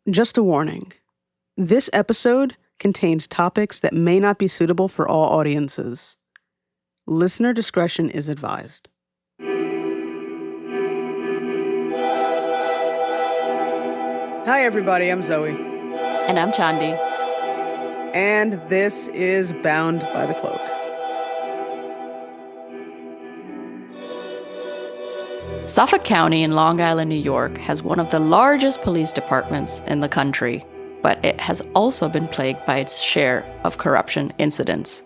Just a warning. This episode contains topics that may not be suitable for all audiences. Listener discretion is advised. Hi, everybody. I'm Zoe. And I'm Chandi. And this is Bound by the Cloak. Suffolk County in Long Island, New York has one of the largest police departments in the country, but it has also been plagued by its share of corruption incidents.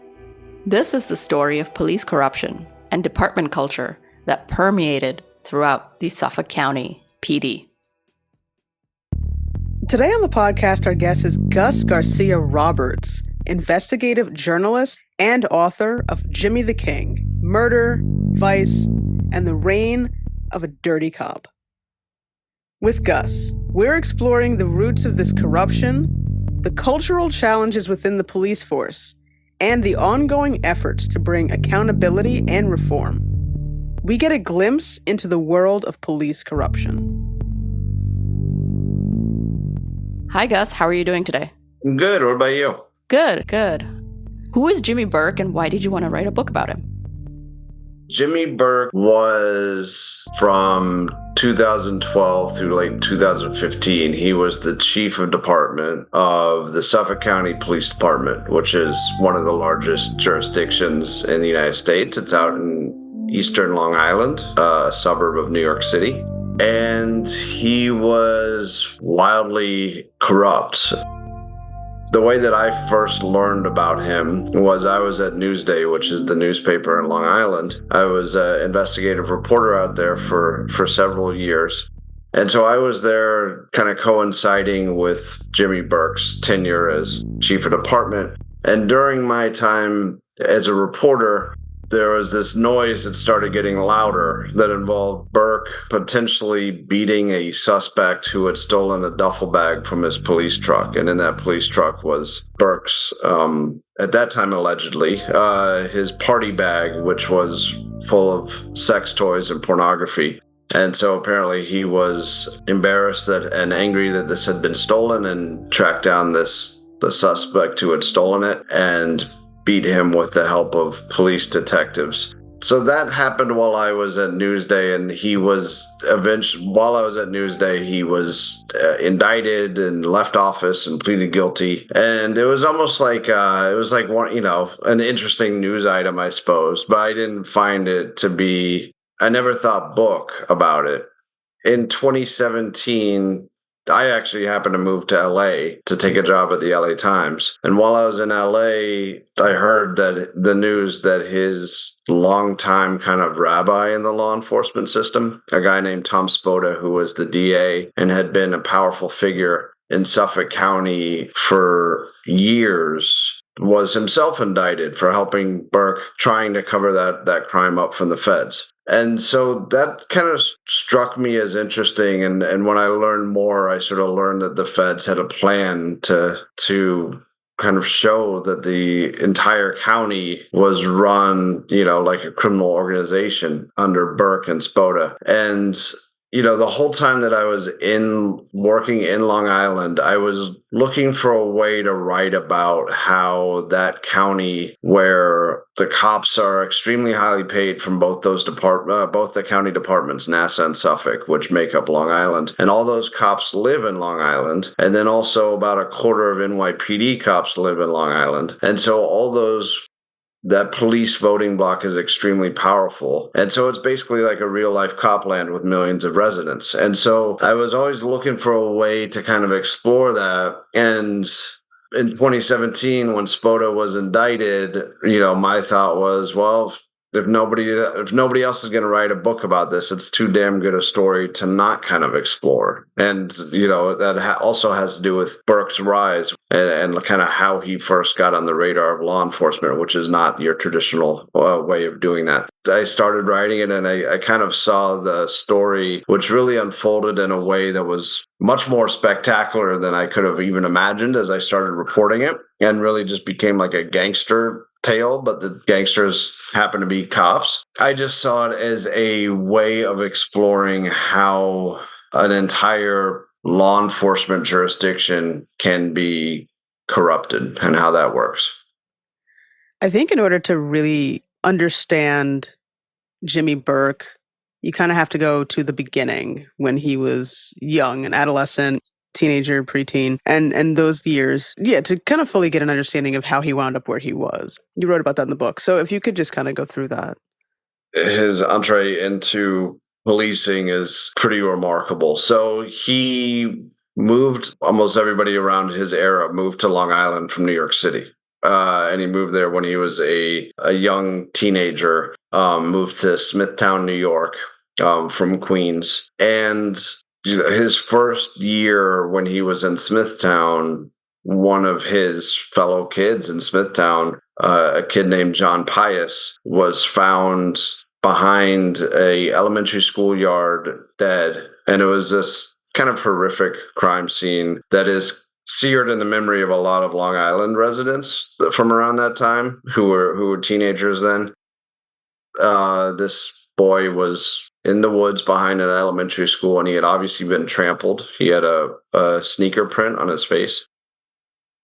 This is the story of police corruption and department culture that permeated throughout the Suffolk County PD. Today on the podcast, our guest is Gus Garcia-Roberts, investigative journalist and author of Jimmy the King, Murder, Vice, and the Reign of a Dirty Cop. With Gus, we're exploring the roots of this corruption, the cultural challenges within the police force, and the ongoing efforts to bring accountability and reform. We get a glimpse into the world of police corruption. Hi, Gus. How are you doing today? Good. What about you? Good. Who is Jimmy Burke, and why did you want to write a book about him? Jimmy Burke was from 2012 through late 2015. He was the chief of department of the Suffolk County Police Department, which is one of the largest jurisdictions in the United States. It's out in eastern Long Island, a suburb of New York City. And he was wildly corrupt. The way that I first learned about him was I was at Newsday, which is the newspaper in Long Island. I was an investigative reporter out there for several years. And so I was there kind of coinciding with Jimmy Burke's tenure as chief of department. And during my time as a reporter, there was this noise that started getting louder that involved Burke potentially beating a suspect who had stolen a duffel bag from his police truck. And in that police truck was Burke's, at that time allegedly, his party bag, which was full of sex toys and pornography. And so apparently he was embarrassed and angry that this had been stolen and tracked down the suspect who had stolen it and beat him with the help of police detectives. So that happened while I was at Newsday, and while I was at Newsday, he was indicted and left office and pleaded guilty. And it was almost like an interesting news item, I suppose, but I didn't find it to be. I never thought book about it. In 2017. I actually happened to move to LA to take a job at the LA Times. And while I was in LA, I heard that the news that his longtime kind of rabbi in the law enforcement system, a guy named Tom Spoda, who was the DA and had been a powerful figure in Suffolk County for years, was himself indicted for helping Burke trying to cover that crime up from the feds. And so that kind of struck me as interesting. And when I learned more, I sort of learned that the feds had a plan to kind of show that the entire county was run, like a criminal organization under Burke and Spoda. And the whole time that I was working in Long Island, I was looking for a way to write about how that county, where the cops are extremely highly paid from both both the county departments, Nassau and Suffolk, which make up Long Island, and all those cops live in Long Island, and then also about a quarter of NYPD cops live in Long Island, and so that police voting block is extremely powerful. And so it's basically like a real life copland with millions of residents. And so I was always looking for a way to kind of explore that. And in 2017, when Spoda was indicted, my thought was, well, if nobody else is going to write a book about this, it's too damn good a story to not kind of explore. And, that also has to do with Burke's rise and kind of how he first got on the radar of law enforcement, which is not your traditional way of doing that. I started writing it, and I kind of saw the story, which really unfolded in a way that was much more spectacular than I could have even imagined as I started reporting it, and really just became like a gangster tale, but the gangsters happen to be cops. I just saw it as a way of exploring how an entire law enforcement jurisdiction can be corrupted and how that works. I think in order to really understand Jimmy Burke, you kind of have to go to the beginning when he was young, an adolescent, teenager, preteen, and those years, to kind of fully get an understanding of how he wound up where he was. You wrote about that in the book. So if you could just kind of go through that. His entree into policing is pretty remarkable. So he moved, almost everybody around his era moved to Long Island from New York City. And he moved there when he was a young teenager, moved to Smithtown, New York, from Queens. And his first year when he was in Smithtown, one of his fellow kids in Smithtown, a kid named John Pius, was found behind a elementary school yard dead. And it was this kind of horrific crime scene that is seared in the memory of a lot of Long Island residents from around that time who were teenagers then. This boy was in the woods behind an elementary school, and he had obviously been trampled. He had a sneaker print on his face.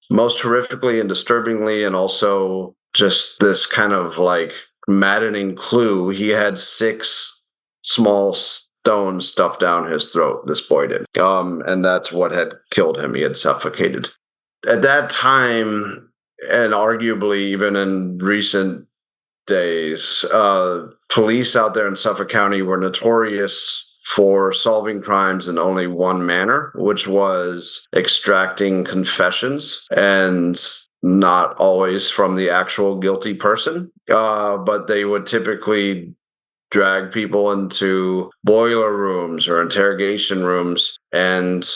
Most horrifically and disturbingly, and also just this kind of like maddening clue, he had 6 small stones stuffed down his throat, this boy did. And that's what had killed him. He had suffocated. At that time, and arguably even in recent days, police out there in Suffolk County were notorious for solving crimes in only one manner, which was extracting confessions, and not always from the actual guilty person. But they would typically drag people into boiler rooms or interrogation rooms, and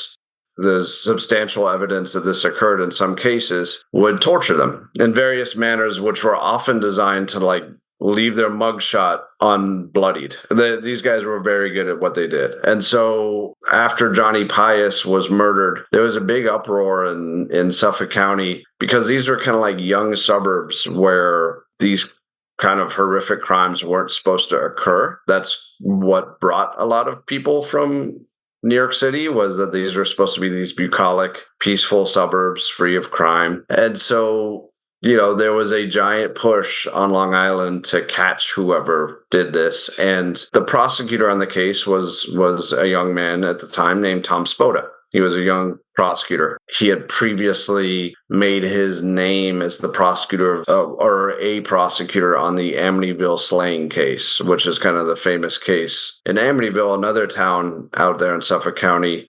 there's substantial evidence that this occurred in some cases, would torture them in various manners, which were often designed to like leave their mugshot unbloodied. These guys were very good at what they did. And so after Johnny Pius was murdered, there was a big uproar in Suffolk County, because these are kind of like young suburbs where these kind of horrific crimes weren't supposed to occur. That's what brought a lot of people from New York City, was that these were supposed to be these bucolic, peaceful suburbs free of crime. And so, there was a giant push on Long Island to catch whoever did this. And the prosecutor on the case was a young man at the time named Tom Spoda. He was a young prosecutor. He had previously made his name as the prosecutor or a prosecutor on the Amityville slaying case, which is kind of the famous case. In Amityville, another town out there in Suffolk County,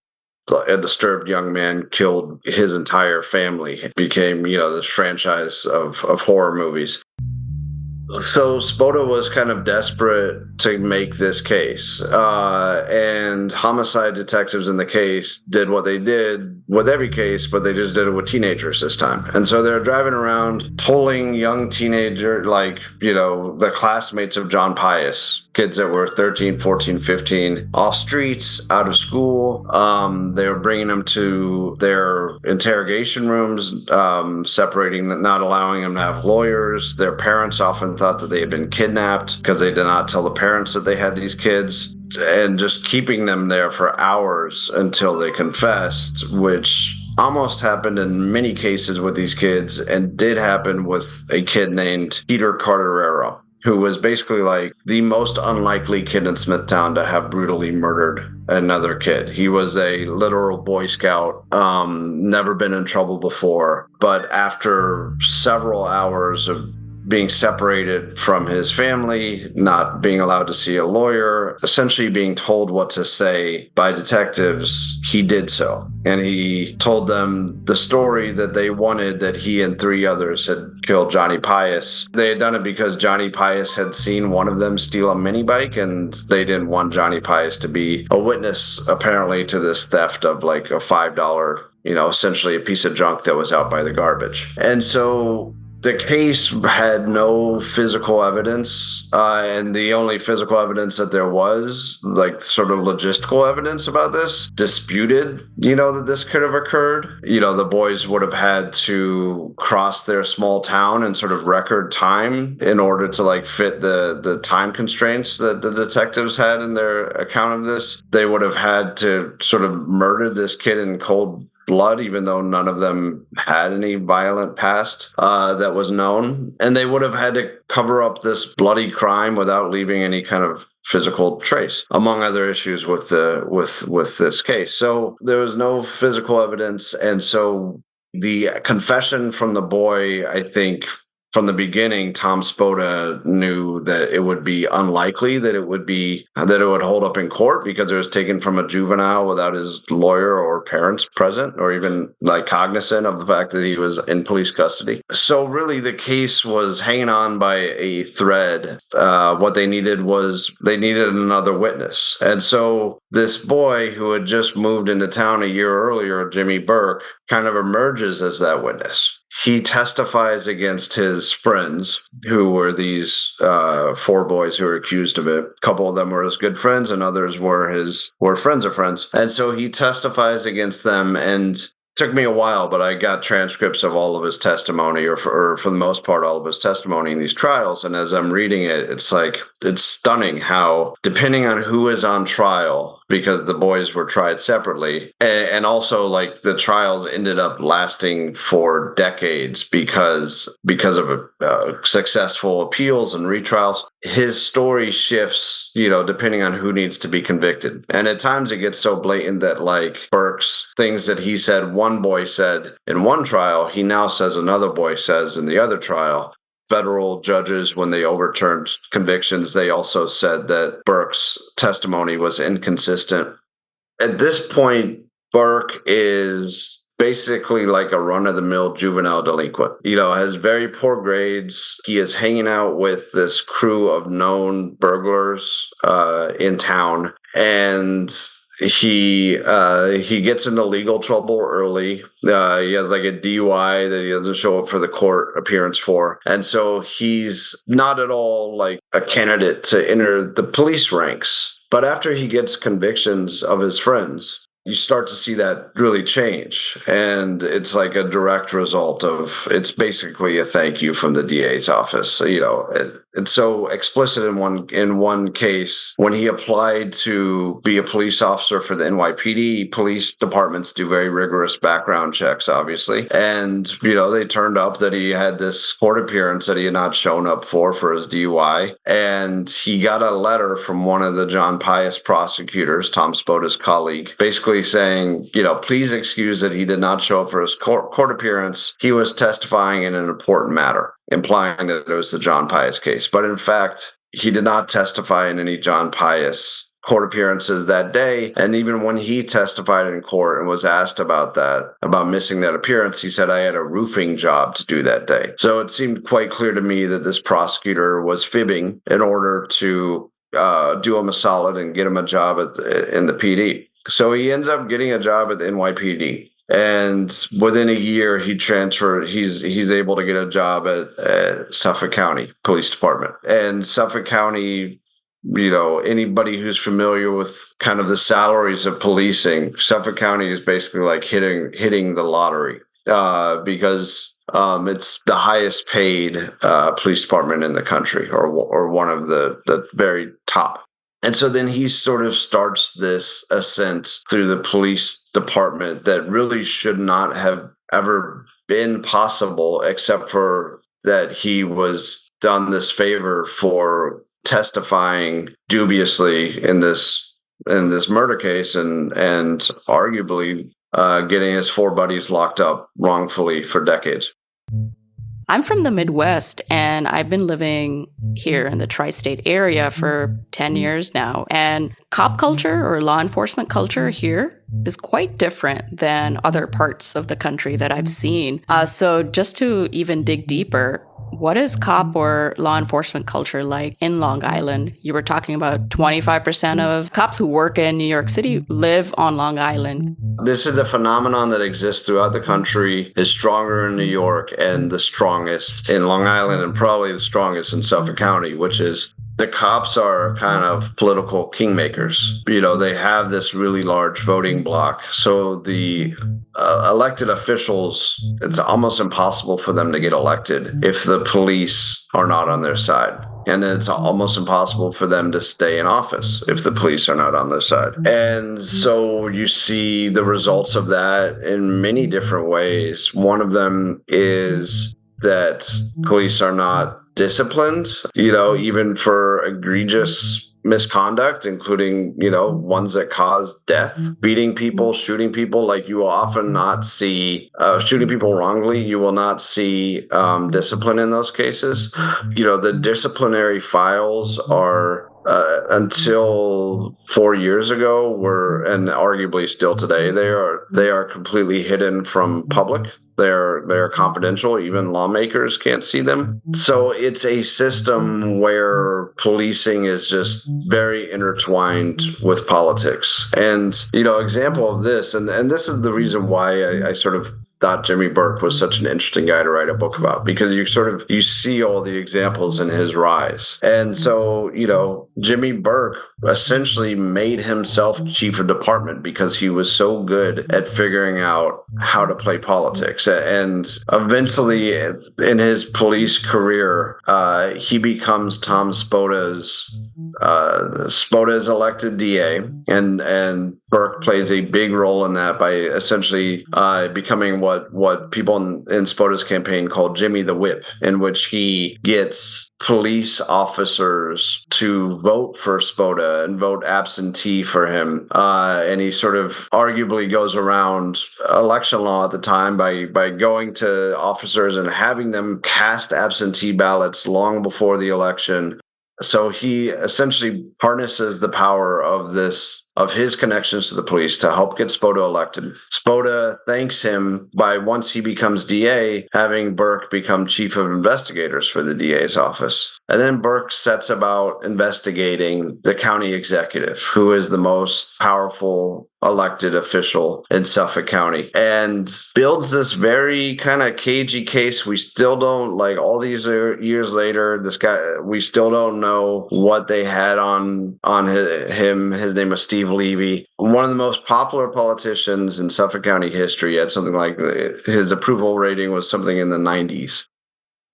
a disturbed young man killed his entire family. It became, this franchise of horror movies. So Spoda was kind of desperate to make this case. And homicide detectives in the case did what they did with every case, but they just did it with teenagers this time. And so they're driving around pulling young teenager, the classmates of John Pius, kids that were 13, 14, 15, off streets, out of school. They were bringing them to their interrogation rooms, separating, not allowing them to have lawyers. Their parents often thought that they had been kidnapped because they did not tell the parents that they had these kids, and just keeping them there for hours until they confessed, which almost happened in many cases with these kids, and did happen with a kid named Peter Carterero, who was basically like the most unlikely kid in Smithtown to have brutally murdered another kid. He was a literal Boy Scout, never been in trouble before, but after several hours of being separated from his family, not being allowed to see a lawyer, essentially being told what to say by detectives, he did so. And he told them the story that they wanted, that he and 3 others had killed Johnny Pius. They had done it because Johnny Pius had seen one of them steal a mini bike, and they didn't want Johnny Pius to be a witness, apparently, to this theft of like a $5, essentially a piece of junk that was out by the garbage. And so The case had no physical evidence, and the only physical evidence that there was, like sort of logistical evidence about this, disputed, that this could have occurred. The boys would have had to cross their small town in sort of record time in order to like fit the time constraints that the detectives had in their account of this. They would have had to sort of murder this kid in cold blood, even though none of them had any violent past that was known. And they would have had to cover up this bloody crime without leaving any kind of physical trace, among other issues with this case. So there was no physical evidence. And so the confession from the boy, I think, from the beginning, Tom Spota knew that it would be unlikely that it would hold up in court because it was taken from a juvenile without his lawyer or parents present or even like cognizant of the fact that he was in police custody. So really the case was hanging on by a thread. What they needed another witness. And so this boy who had just moved into town a year earlier, Jimmy Burke, kind of emerges as that witness. He testifies against his friends, who were these 4 boys who were accused of it. A couple of them were his good friends, and others were friends of friends. And so he testifies against them, and took me a while, but I got transcripts of all of his testimony, or for the most part, all of his testimony in these trials. And as I'm reading it, it's stunning how, depending on who is on trial, because the boys were tried separately, and also like the trials ended up lasting for decades because of successful appeals and retrials. His story shifts, depending on who needs to be convicted. And at times it gets so blatant that like Burke's things that he said, one boy said in one trial, he now says another boy says in the other trial. Federal judges, when they overturned convictions, they also said that Burke's testimony was inconsistent. At this point, Burke is basically like a run-of-the-mill juvenile delinquent. Has very poor grades. He is hanging out with this crew of known burglars in town, and he gets into legal trouble early. He has like a DUI that he doesn't show up for the court appearance for. And so he's not at all like a candidate to enter the police ranks. But after he gets convictions of his friends, you start to see that really change. And it's like a direct result of, it's basically a thank you from the DA's office. It's so explicit in one case, when he applied to be a police officer for the NYPD, police departments do very rigorous background checks, obviously. And, they turned up that he had this court appearance that he had not shown up for his DUI. And he got a letter from one of the John Pius prosecutors, Tom Spota's colleague, basically saying, please excuse that he did not show up for his court appearance. He was testifying in an important matter, implying that it was the John Pius case. But in fact, he did not testify in any John Pius court appearances that day. And even when he testified in court and was asked about missing that appearance, he said, I had a roofing job to do that day. So it seemed quite clear to me that this prosecutor was fibbing in order to do him a solid and get him a job in the PD. So he ends up getting a job at the NYPD. And within a year, he's able to get a job at Suffolk County Police Department. And Suffolk County, anybody who's familiar with kind of the salaries of policing, Suffolk County is basically like hitting the lottery because it's the highest paid police department in the country, or one of the very top. And so then he sort of starts this ascent through the police department that really should not have ever been possible, except for that he was done this favor for testifying dubiously in this murder case and arguably getting his 4 buddies locked up wrongfully for decades. I'm from the Midwest, and I've been living here in the tri-state area for 10 years now. And cop culture or law enforcement culture here is quite different than other parts of the country that I've seen. So just to even dig deeper, What is cop or law enforcement culture like in Long Island? You were talking about 25% of cops who work in New York City live on Long Island. This is a phenomenon that exists throughout the country, is stronger in New York and the strongest in Long Island and probably the strongest in Suffolk County, which is the cops are kind of political kingmakers. They have this really large voting block. So the elected officials, it's almost impossible for them to get elected if the police are not on their side. And then it's almost impossible for them to stay in office if the police are not on their side. And so you see the results of that in many different ways. One of them is that police are not disciplined, even for egregious misconduct, including, ones that cause death, beating people, shooting people. Like, you will often not see shooting people wrongly. You will not see discipline in those cases. The disciplinary files are until 4 years ago were, and arguably still today, they are completely hidden from public. They're confidential. Even lawmakers can't see them. So it's a system where policing is just very intertwined with politics. And, example of this, and this is the reason why I sort of thought Jimmy Burke was such an interesting guy to write a book about, because you see all the examples in his rise. And so, Jimmy Burke essentially made himself chief of department because he was so good at figuring out how to play politics. And eventually in his police career, he becomes Tom Spoda's elected DA, and Burke plays a big role in that by essentially becoming what people in Spoda's campaign called Jimmy the Whip, in which he gets police officers to vote for Spoda and vote absentee for him. And he sort of arguably goes around election law at the time by going to officers and having them cast absentee ballots long before the election. So he essentially harnesses the power of his connections to the police to help get Spoda elected. Spoda thanks him by, once he becomes DA, having Burke become chief of investigators for the DA's office. And then Burke sets about investigating the county executive, who is the most powerful elected official in Suffolk County, and builds this very kind of cagey case. We still don't, like, all these years later, this guy, we still don't know what they had on him. His name was Steve Levy, one of the most popular politicians in Suffolk County history. Had something like, his approval rating was something in the 90s.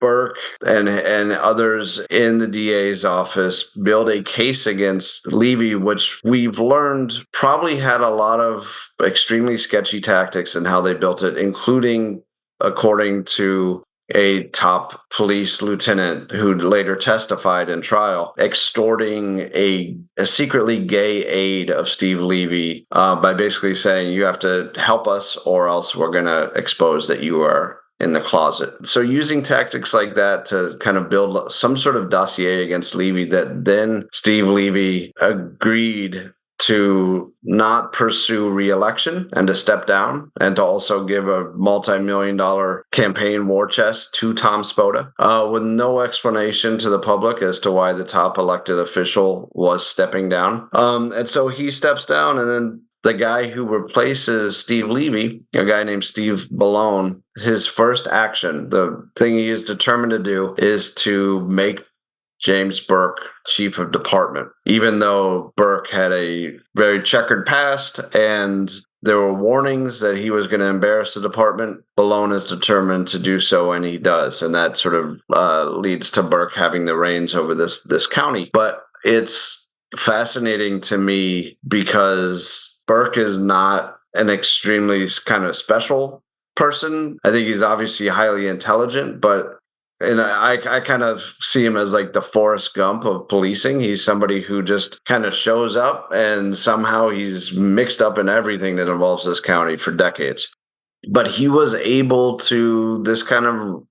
Burke and others in the DA's office build a case against Levy, which we've learned probably had a lot of extremely sketchy tactics in how they built it, including, according to a top police lieutenant who later testified in trial, extorting a secretly gay aide of Steve Levy by basically saying, you have to help us or else we're going to expose that you are in the closet. So using tactics like that to kind of build some sort of dossier against Levy, that then Steve Levy agreed to not pursue re-election and to step down, and to also give a multi-million-dollar campaign war chest to Tom Spoda, with no explanation to the public as to why the top elected official was stepping down. And so he steps down, and then the guy who replaces Steve Levy, a guy named Steve Bellone, his first action, the thing he is determined to do, is to make James Burke chief of department, even though Burke had a very checkered past and there were warnings that he was going to embarrass the department. Bellone is determined to do so, and he does. And that sort of leads to Burke having the reins over this county. But it's fascinating to me because Burke is not an extremely kind of special person. I think he's obviously highly intelligent, but I kind of see him as like the Forrest Gump of policing. He's somebody who just kind of shows up, and somehow he's mixed up in everything that involves this county for decades. But he was able to, this kind of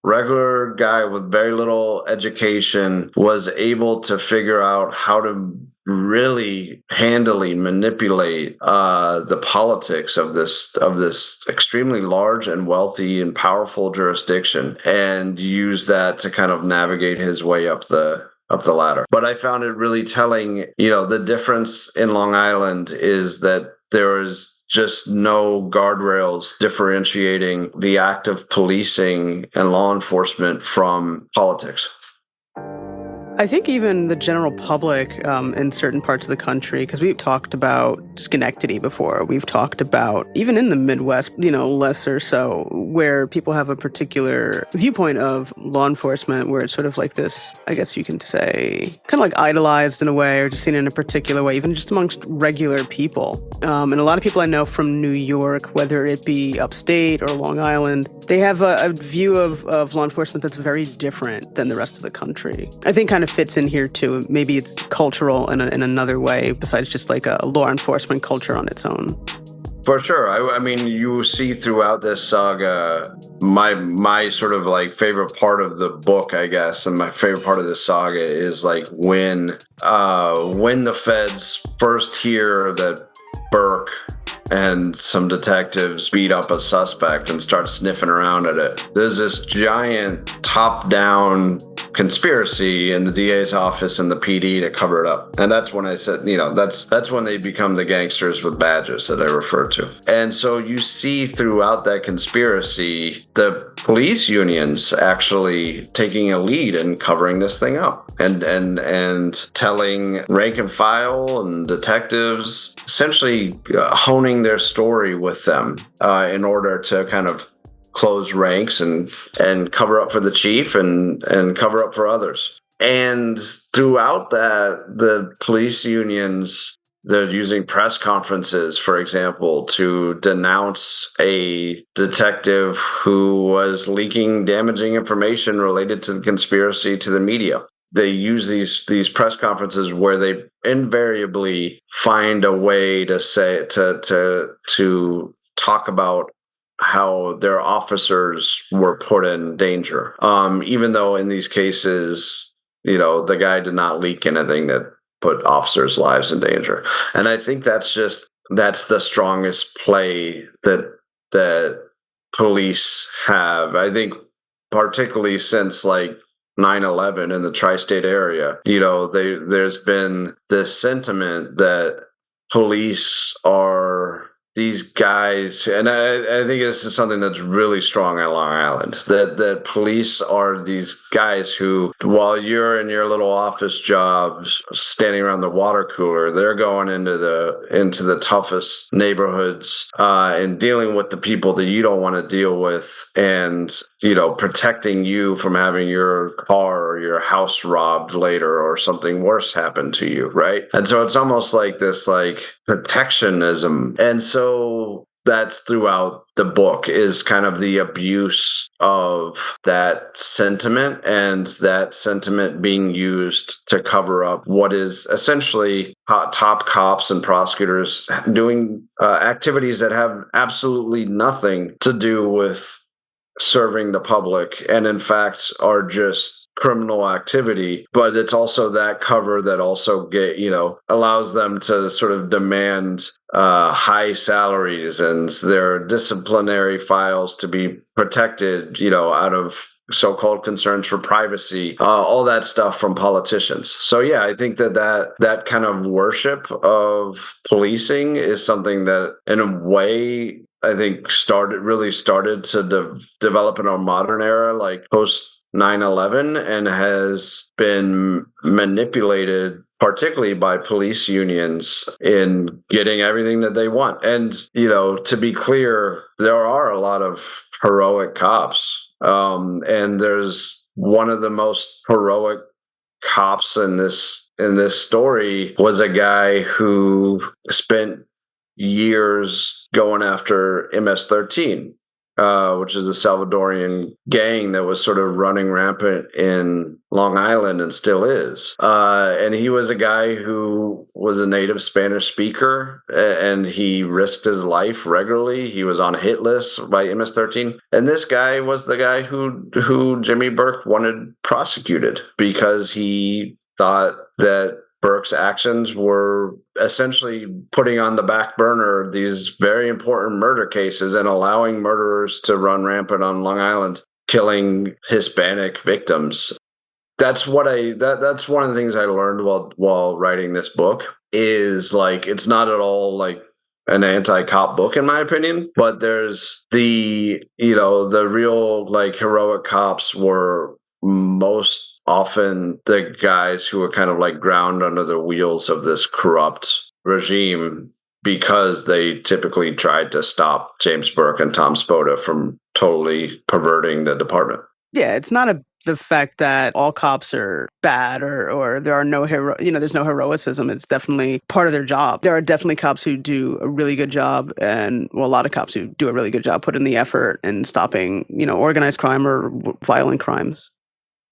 regular guy with very little education was able to figure out how to really handily manipulate the politics of this extremely large and wealthy and powerful jurisdiction, and use that to kind of navigate his way up the ladder. But I found it really telling, the difference in Long Island is that there is just no guardrails differentiating the act of policing and law enforcement from politics. I think even the general public in certain parts of the country, because we've talked about Schenectady before, we've talked about even in the Midwest, lesser so, where people have a particular viewpoint of law enforcement, where it's sort of like this, I guess you can say, kind of like idolized in a way, or just seen in a particular way, even just amongst regular people. And a lot of people I know from New York, whether it be upstate or Long Island, they have a view of law enforcement that's very different than the rest of the country. I think kind of fits in here too. Maybe it's cultural in another way, besides just like a law enforcement culture on its own. For sure. I mean, you see throughout this saga, my sort of like favorite part of the book, I guess, and my favorite part of this saga is like when the feds first hear that Burke and some detectives beat up a suspect and start sniffing around at it. There's this giant top-down conspiracy in the DA's office and the PD to cover it up. And that's when I said, that's when they become the gangsters with badges that I refer to. And so you see throughout that conspiracy, the police unions actually taking a lead in covering this thing up and telling rank and file and detectives, essentially honing their story with them in order to kind of close ranks and cover up for the chief and cover up for others. And throughout that, the police unions, they're using press conferences, for example, to denounce a detective who was leaking damaging information related to the conspiracy to the media. They use these press conferences where they invariably find a way to say to talk about how their officers were put in danger, even though in these cases, the guy did not leak anything that put officers' lives in danger. And I think that's the strongest play that police have. I think particularly since like 9/11 in the tri-state area, there's been this sentiment that police are these guys, and I think this is something that's really strong on Long Island, that police are these guys who, while you're in your little office jobs standing around the water cooler, they're going into the toughest neighborhoods and dealing with the people that you don't want to deal with, and protecting you from having your car or your house robbed later or something worse happen to you, right? And so it's almost like this like protectionism. And so that's throughout the book, is kind of the abuse of that sentiment, and that sentiment being used to cover up what is essentially top cops and prosecutors doing activities that have absolutely nothing to do with serving the public, and in fact are just criminal activity. But it's also that cover that also allows them to sort of demand high salaries and their disciplinary files to be protected, out of so-called concerns for privacy, all that stuff from politicians. So yeah, I think that kind of worship of policing is something that in a way I think really started to develop in our modern era, like post 9/11, and has been manipulated particularly by police unions in getting everything that they want. And, to be clear, there are a lot of heroic cops. And there's one of the most heroic cops in this story was a guy who spent years going after MS-13. which is a Salvadorian gang that was sort of running rampant in Long Island and still is. And he was a guy who was a native Spanish speaker, and he risked his life regularly. He was on a hit list by MS-13. And this guy was the guy who Jimmy Burke wanted prosecuted because he thought that Burke's actions were essentially putting on the back burner these very important murder cases and allowing murderers to run rampant on Long Island, killing Hispanic victims. That's one of the things I learned while writing this book is like it's not at all like an anti-cop book in my opinion, but there's the real like heroic cops were most often the guys who were kind of like ground under the wheels of this corrupt regime because they typically tried to stop James Burke and Tom Spota from totally perverting the department. Yeah, it's not the fact that all cops are bad or there are no there's no heroicism. It's definitely part of their job. There are definitely cops who do a really good job, and a lot of cops who do a really good job putting the effort in stopping, organized crime or violent crimes.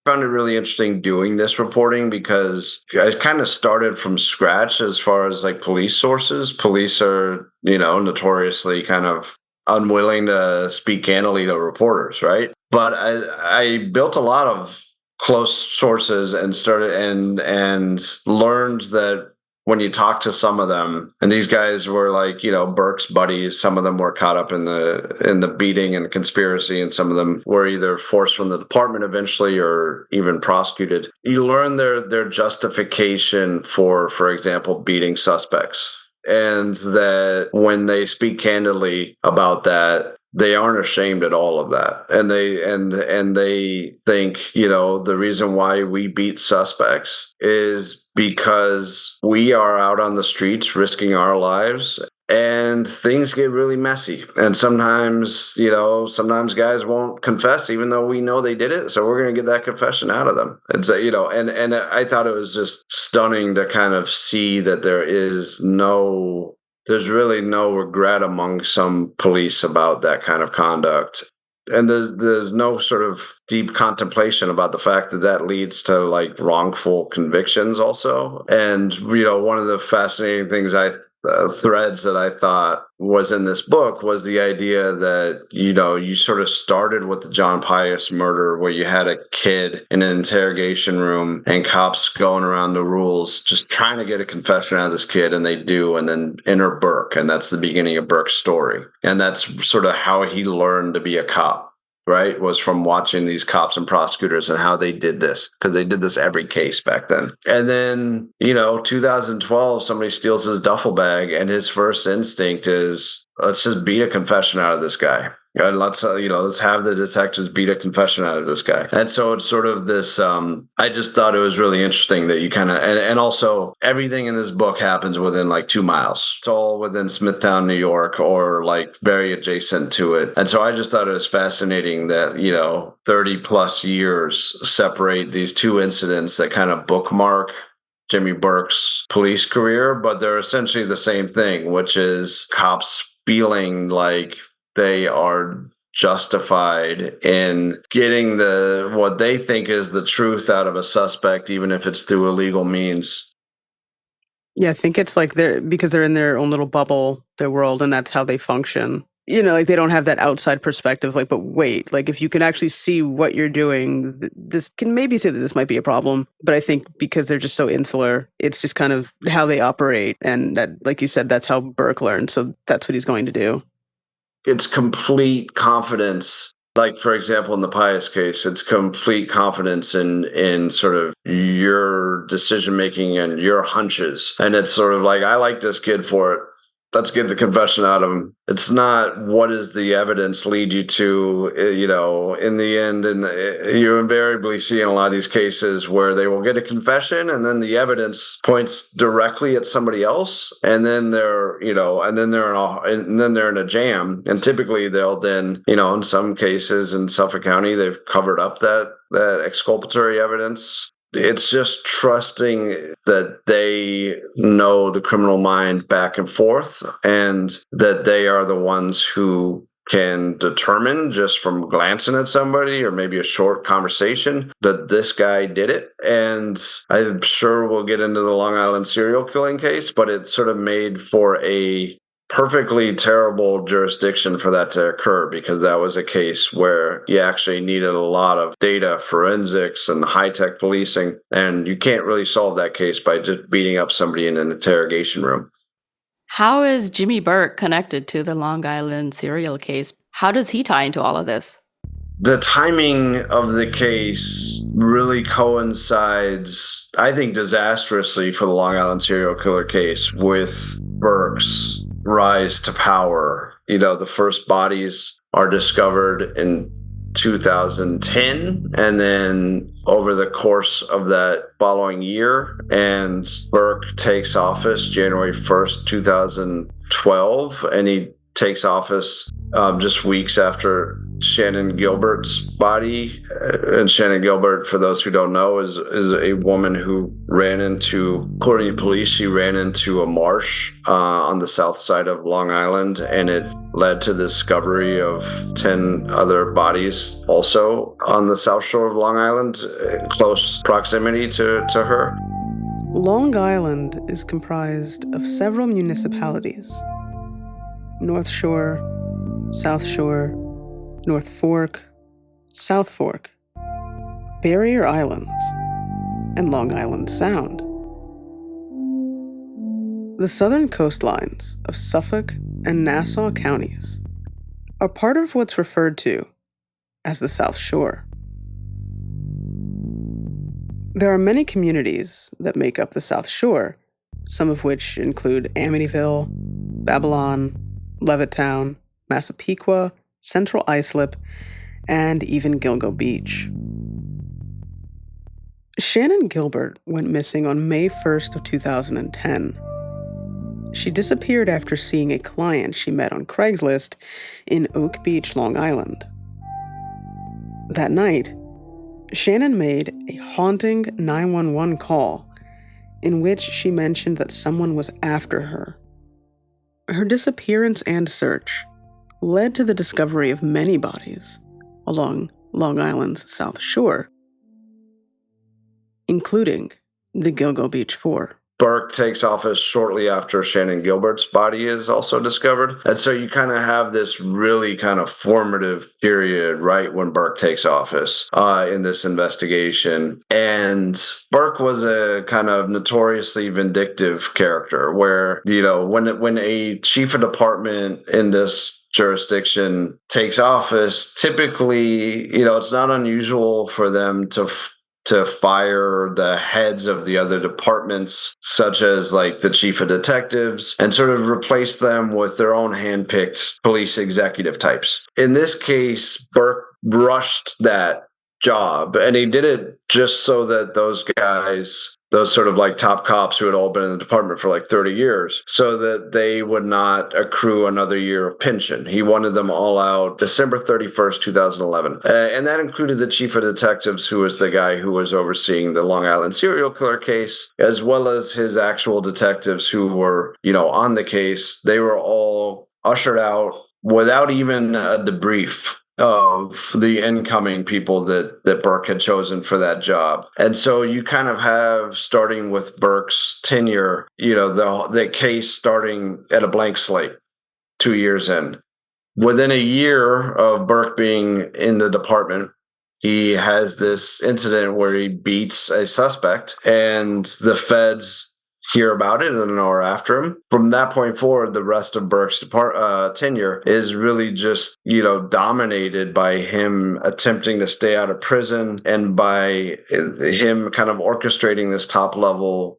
Found it really interesting doing this reporting because I kind of started from scratch as far as like police sources. Police are, notoriously kind of unwilling to speak candidly to reporters, right? But I built a lot of close sources and started and learned that when you talk to some of them, and these guys were like, Burke's buddies, some of them were caught up in the beating and the conspiracy, and some of them were either forced from the department eventually or even prosecuted. You learn their justification for example, beating suspects. And that when they speak candidly about that, they aren't ashamed at all of that. And they think, the reason why we beat suspects is because we are out on the streets risking our lives and things get really messy. And sometimes guys won't confess even though we know they did it. So we're going to get that confession out of them. And so, and I thought it was just stunning to kind of see that there's really no regret among some police about that kind of conduct. And there's no sort of deep contemplation about the fact that leads to like wrongful convictions also. And, one of the fascinating things threads that I thought was in this book was the idea that, you sort of started with the John Pius murder where you had a kid in an interrogation room and cops going around the rules, just trying to get a confession out of this kid, and they do, and then enter Burke, and that's the beginning of Burke's story. And that's sort of how he learned to be a cop. Right, was from watching these cops and prosecutors and how they did this, because they did this every case back then. And then, 2012, somebody steals his duffel bag, and his first instinct is, let's just beat a confession out of this guy. And let's have the detectives beat a confession out of this guy. And so it's sort of this, I just thought it was really interesting that you kind of, and also everything in this book happens within like 2 miles. It's all within Smithtown, New York, or like very adjacent to it. And so I just thought it was fascinating that, 30 plus years separate these two incidents that kind of bookmark Jimmy Burke's police career, but they're essentially the same thing, which is cops feeling like they are justified in getting what they think is the truth out of a suspect, even if it's through illegal means. Yeah, I think it's like because they're in their own little bubble, their world, and that's how they function. Like they don't have that outside perspective, like, but wait, like if you can actually see what you're doing, this can maybe say that this might be a problem. But I think because they're just so insular, it's just kind of how they operate. And that, like you said, that's how Burke learned. So that's what he's going to do. It's complete confidence. Like, for example, in the Pius case, it's complete confidence in sort of your decision-making and your hunches. And it's sort of like, I like this kid for it. Let's get the confession out of him. It's not what does the evidence lead you to, in the end. And you invariably see in a lot of these cases where they will get a confession and then the evidence points directly at somebody else. And then they're in a jam. And typically they'll then, in some cases in Suffolk County, they've covered up that exculpatory evidence. It's just trusting that they know the criminal mind back and forth, and that they are the ones who can determine just from glancing at somebody or maybe a short conversation that this guy did it. And I'm sure we'll get into the Long Island serial killing case, but it sort of made for a perfectly terrible jurisdiction for that to occur, because that was a case where you actually needed a lot of data, forensics, and high-tech policing, and you can't really solve that case by just beating up somebody in an interrogation room. How is Jimmy Burke connected to the Long Island serial case? How does he tie into all of this? The timing of the case really coincides, I think, disastrously for the Long Island serial killer case with Burke's rise to power. The first bodies are discovered in 2010, and then over the course of that following year, and Burke takes office January 1st, 2012, and he takes office just weeks after Shannan Gilbert's body. And Shannan Gilbert, for those who don't know, is a woman who according to police, she ran into a marsh on the south side of Long Island, and it led to the discovery of 10 other bodies also on the south shore of Long Island, close proximity to her. Long Island is comprised of several municipalities: North Shore, South Shore, North Fork, South Fork, Barrier Islands, and Long Island Sound. The southern coastlines of Suffolk and Nassau counties are part of what's referred to as the South Shore. There are many communities that make up the South Shore, some of which include Amityville, Babylon, Levittown, Massapequa, Central Islip, and even Gilgo Beach. Shannan Gilbert went missing on May 1st of 2010. She disappeared after seeing a client she met on Craigslist in Oak Beach, Long Island. That night, Shannan made a haunting 911 call in which she mentioned that someone was after her. Her disappearance and search led to the discovery of many bodies along Long Island's South Shore, including the Gilgo Beach Four. Burke takes office shortly after Shannan Gilbert's body is also discovered. And so you kind of have this really kind of formative period right when Burke takes office in this investigation. And Burke was a kind of notoriously vindictive character where, when a chief of department in this jurisdiction takes office, typically, it's not unusual for them to fire the heads of the other departments, such as like the chief of detectives, and sort of replace them with their own handpicked police executive types. In this case, Burke rushed that job, and he did it just so that those guys, those sort of like top cops who had all been in the department for like 30 years, so that they would not accrue another year of pension. He wanted them all out December 31st, 2011. And that included the chief of detectives, who was the guy who was overseeing the Long Island serial killer case, as well as his actual detectives who were, on the case. They were all ushered out without even a debrief of the incoming people that Burke had chosen for that job. And so you kind of have, starting with Burke's tenure, the case starting at a blank slate 2 years in. Within a year of Burke being in the department, he has this incident where he beats a suspect, and the feds hear about it and are after him. From that point forward, the rest of Burke's tenure is really just, dominated by him attempting to stay out of prison, and by him kind of orchestrating this top level,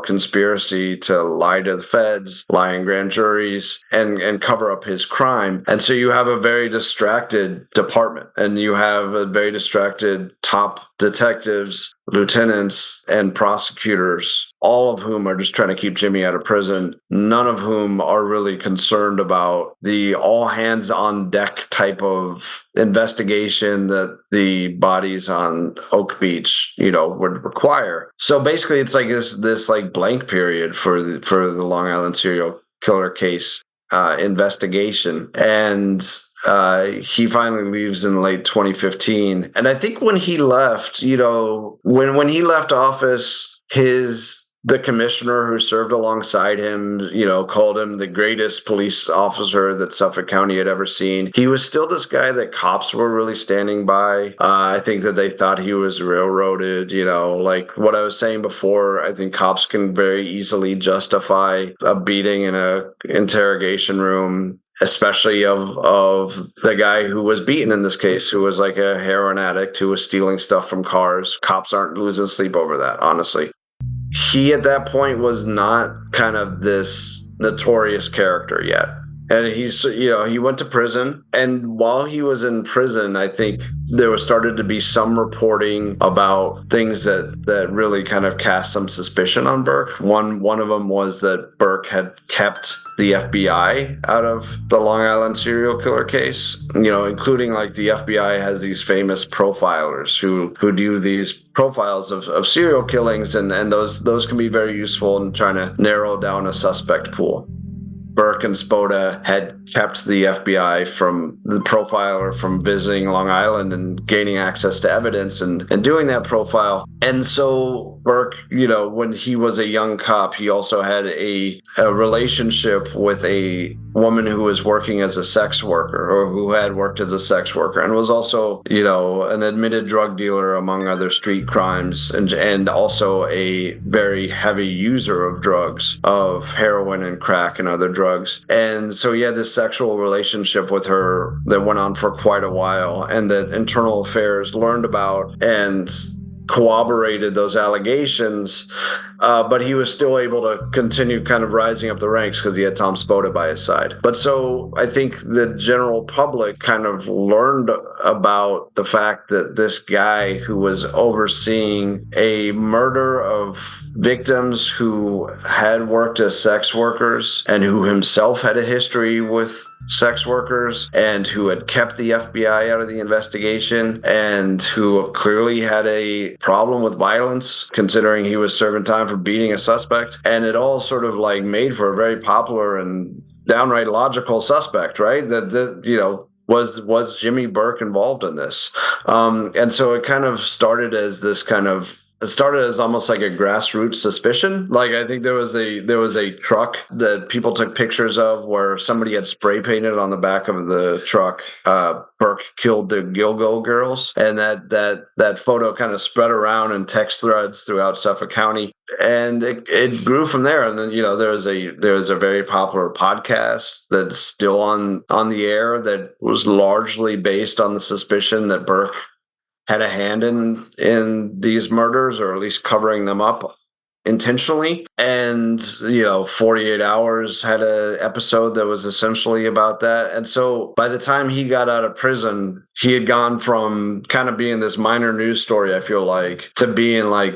conspiracy to lie to the feds, lie in grand juries, and cover up his crime. And so you have a very distracted department, and you have a very distracted top detectives, lieutenants, and prosecutors, all of whom are just trying to keep Jimmy out of prison, none of whom are really concerned about the all hands on deck type of investigation that the bodies on Oak Beach, would require. So basically it's like this like blank period for the Long Island serial killer case investigation. And he finally leaves in late 2015. And I think when he left, when he left office, the commissioner who served alongside him, called him the greatest police officer that Suffolk County had ever seen. He was still this guy that cops were really standing by. I think that they thought he was railroaded, like what I was saying before. I think cops can very easily justify a beating in a interrogation room, especially of the guy who was beaten in this case, who was like a heroin addict who was stealing stuff from cars. Cops aren't losing sleep over that, honestly. He at that point was not kind of this notorious character yet. And he went to prison. And while he was in prison, I think there was started to be some reporting about things that really kind of cast some suspicion on Burke. One of them was that Burke had kept the FBI out of the Long Island serial killer case, including like the FBI has these famous profilers who do these profiles of serial killings. And those can be very useful in trying to narrow down a suspect pool. Burke and Spoda had kept the FBI from the profiler from visiting Long Island and gaining access to evidence and doing that profile. And so Burke, when he was a young cop, he also had a relationship with a woman who was working as a sex worker or who had worked as a sex worker and was also, an admitted drug dealer among other street crimes and also a very heavy user of drugs, of heroin and crack and other drugs. And so he had this sexual relationship with her that went on for quite a while and that Internal Affairs learned about and corroborated those allegations, but he was still able to continue kind of rising up the ranks because he had Tom Spoda by his side. But so I think the general public kind of learned about the fact that this guy who was overseeing a murder of victims who had worked as sex workers and who himself had a history with sex workers and who had kept the FBI out of the investigation and who clearly had a problem with violence, considering he was serving time for beating a suspect. And it all sort of like made for a very popular and downright logical suspect, right? Was Jimmy Burke involved in this? And so it kind of started as almost like a grassroots suspicion. Like I think there was a truck that people took pictures of where somebody had spray painted on the back of the truck, Burke killed the Gilgo girls. And that photo kind of spread around in text threads throughout Suffolk County. And it grew from there. And then, there was a very popular podcast that's still on the air that was largely based on the suspicion that Burke had a hand in these murders, or at least covering them up intentionally. And 48 Hours had an episode that was essentially about that. And so by the time he got out of prison, he had gone from kind of being this minor news story, I feel like, to being like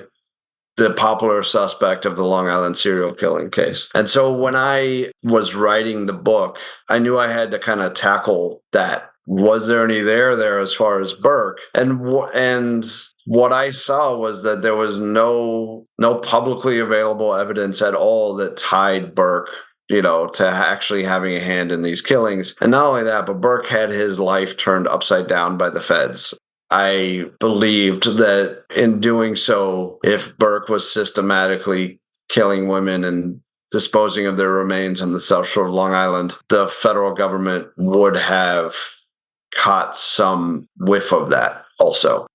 the popular suspect of the Long Island serial killing case. And so when I was writing the book, I knew I had to kind of tackle that. Was there any there as far as Burke? And what I saw was that there was no publicly available evidence at all that tied Burke, to actually having a hand in these killings. And not only that, but Burke had his life turned upside down by the feds. I believed that in doing so, if Burke was systematically killing women and disposing of their remains on the South Shore of Long Island, the federal government would have caught some whiff of that also.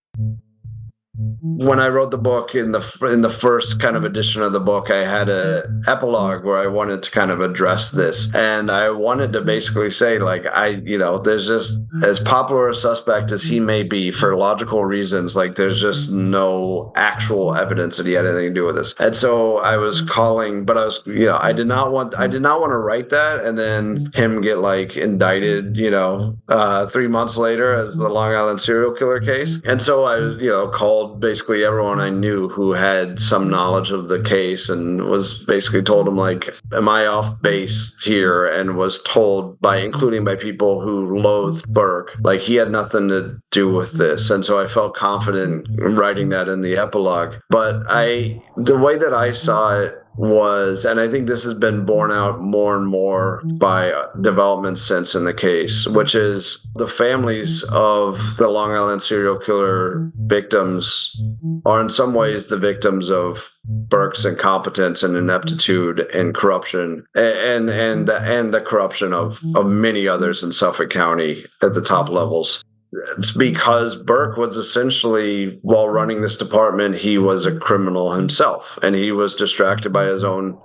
When I wrote the book, in the first kind of edition of the book, I had an epilogue where I wanted to kind of address this. And I wanted to basically say, like, there's just, as popular a suspect as he may be for logical reasons, like, there's just no actual evidence that he had anything to do with this. And so I was calling, but I was, I did not want to write that and then him get like indicted, 3 months later as the Long Island serial killer case. And so I, called basically everyone I knew who had some knowledge of the case and was basically told him, like, am I off base here? And was told including by people who loathed Burke, like he had nothing to do with this. And so I felt confident in writing that in the epilogue. But the way that I saw it was, and I think this has been borne out more and more by developments since in the case, which is the families of the Long Island serial killer victims are in some ways the victims of Burke's incompetence and ineptitude and corruption, and the corruption of many others in Suffolk County at the top levels. It's because Burke was essentially, while running this department, he was a criminal himself, and he was distracted by his own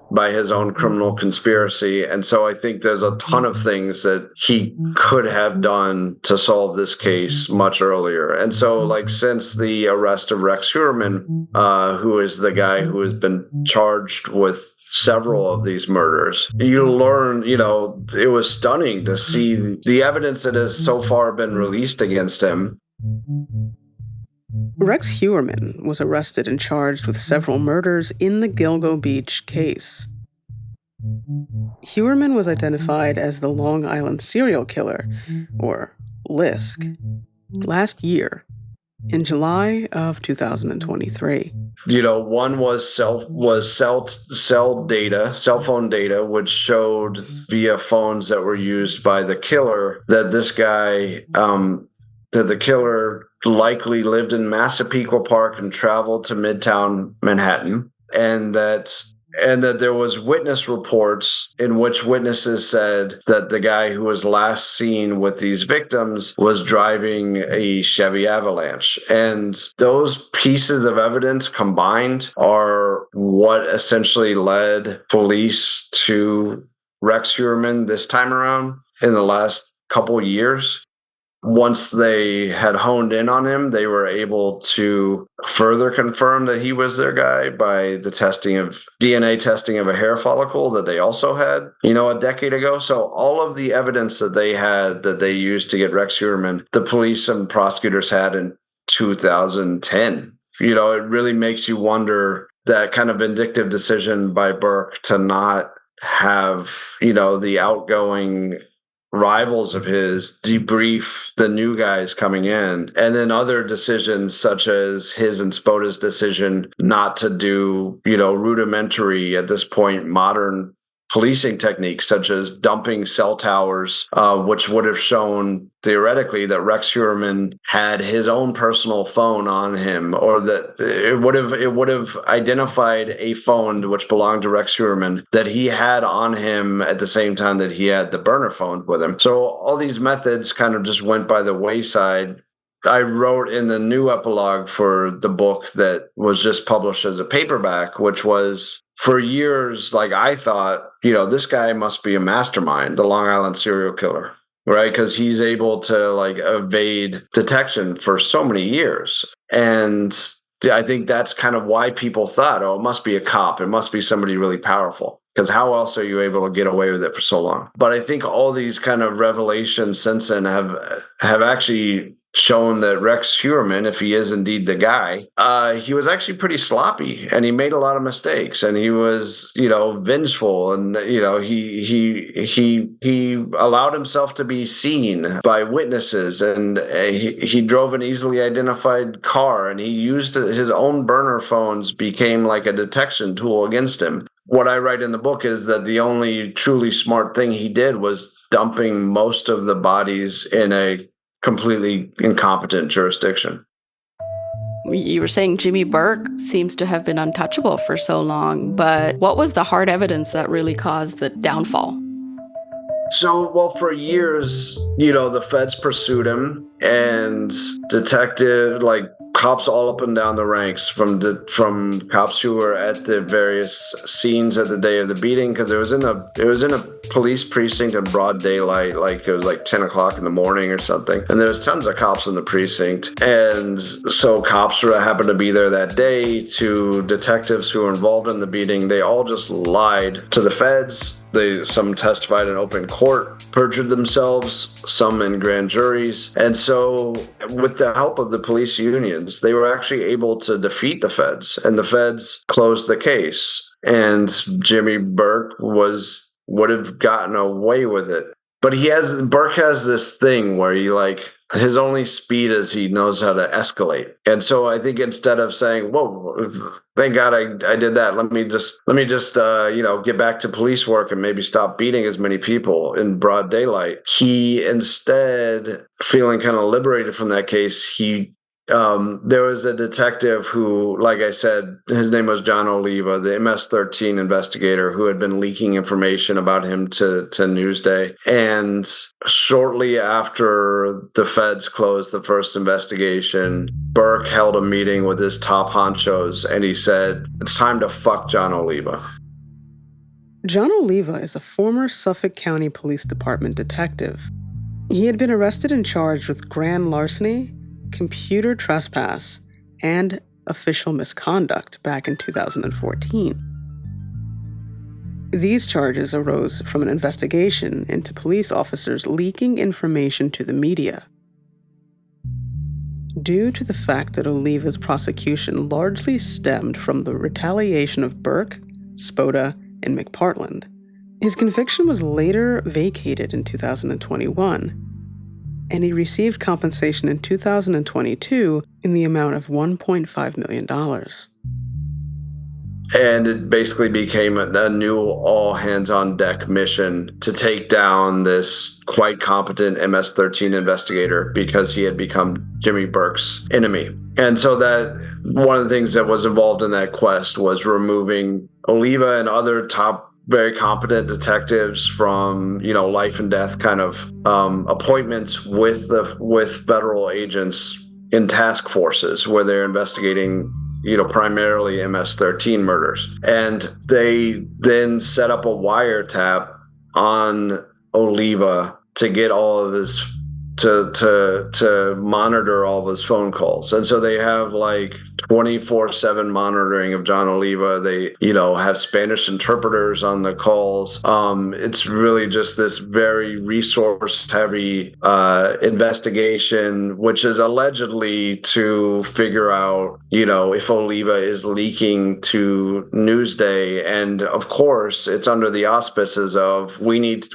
criminal conspiracy. And so I think there's a ton of things that he could have done to solve this case much earlier. And so, like, since the arrest of Rex Heuermann, who is the guy who has been charged with several of these murders, you learn, it was stunning to see the evidence that has so far been released against him. Rex Heuermann was arrested and charged with several murders in the Gilgo Beach case. Heuermann was identified as the Long Island serial killer, or LISK, last year, in July of 2023. One was cell phone data, which showed via phones that were used by the killer that this guy, that the killer likely lived in Massapequa Park and traveled to Midtown Manhattan, and that there was witness reports in which witnesses said that the guy who was last seen with these victims was driving a Chevy Avalanche. And those pieces of evidence combined are what essentially led police to Rex Heuermann this time around in the last couple of years. Once they had honed in on him, they were able to further confirm that he was their guy by the DNA testing of a hair follicle that they also had, a decade ago. So all of the evidence that they had that they used to get Rex Heuermann, the police and prosecutors had in 2010. It really makes you wonder that kind of vindictive decision by Burke to not have, the outgoing rivals of his debrief the new guys coming in, and then other decisions such as his and Spoda's decision not to do, rudimentary at this point modern policing techniques such as dumping cell towers, which would have shown theoretically that Rex Heuermann had his own personal phone on him, or that it would have identified a phone which belonged to Rex Heuermann that he had on him at the same time that he had the burner phone with him. So all these methods kind of just went by the wayside. I wrote in the new epilogue for the book that was just published as a paperback, which was, for years, I thought, this guy must be a mastermind, the Long Island serial killer, right? Because he's able to evade detection for so many years. And I think that's kind of why people thought, it must be a cop. It must be somebody really powerful. Because how else are you able to get away with it for so long? But I think all these kind of revelations since then have actually shown that Rex Heuermann, if he is indeed the guy, he was actually pretty sloppy, and he made a lot of mistakes, and he was, vengeful, and he allowed himself to be seen by witnesses, and he drove an easily identified car, and he used his own burner phones became like a detection tool against him. What I write in the book is that the only truly smart thing he did was dumping most of the bodies in a completely incompetent jurisdiction. You were saying Jimmy Burke seems to have been untouchable for so long, but what was the hard evidence that really caused the downfall? So, well, for years, the feds pursued him, and cops all up and down the ranks, from cops who were at the various scenes at the day of the beating, because it was in a police precinct in broad daylight, it was 10 o'clock in the morning or something, and there was tons of cops in the precinct, and so cops who happened to be there that day, to detectives who were involved in the beating, they all just lied to the feds. Some testified in open court, perjured themselves, some in grand juries. And so with the help of the police unions, they were actually able to defeat the feds, and the feds closed the case. And Jimmy Burke would have gotten away with it. But Burke has this thing where he his only speed is he knows how to escalate. And so I think instead of saying, whoa, thank God I did that. Let me just get back to police work and maybe stop beating as many people in broad daylight. He instead, feeling kind of liberated from that case, there was a detective who, like I said, his name was John Oliva, the MS-13 investigator who had been leaking information about him to Newsday. And shortly after the feds closed the first investigation, Burke held a meeting with his top honchos, and he said, "It's time to fuck John Oliva." John Oliva is a former Suffolk County Police Department detective. He had been arrested and charged with grand larceny, computer trespass, and official misconduct back in 2014. These charges arose from an investigation into police officers leaking information to the media. Due to the fact that Oliva's prosecution largely stemmed from the retaliation of Burke, Spoda, and McPartland, his conviction was later vacated in 2021, and he received compensation in 2022 in the amount of $1.5 million. And it basically became a new all-hands-on-deck mission to take down this quite competent MS-13 investigator because he had become Jimmy Burke's enemy. And so that one of the things that was involved in that quest was removing Oliva and other top very competent detectives from, life and death kind of appointments with federal agents in task forces where they're investigating, primarily MS-13 murders. And they then set up a wiretap on Oliva to get all of his to monitor all of his phone calls. And so they have like 24/7 monitoring of John Oliva. They, have Spanish interpreters on the calls. It's really just this very resource-heavy investigation, which is allegedly to figure out, if Oliva is leaking to Newsday. And of course, it's under the auspices of we need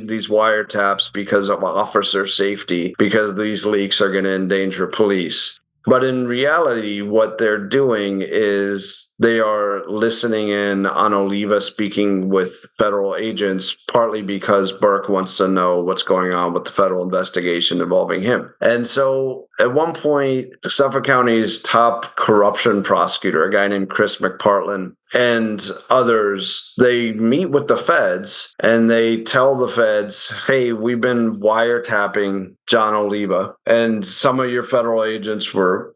these wiretaps because of officer safety, because these leaks are going to endanger police. But in reality, what they're doing is they are listening in on Oliva speaking with federal agents, partly because Burke wants to know what's going on with the federal investigation involving him. And so at one point, Suffolk County's top corruption prosecutor, a guy named Chris McPartland, and others, they meet with the feds and they tell the feds, hey, we've been wiretapping John Oliva, and some of your federal agents were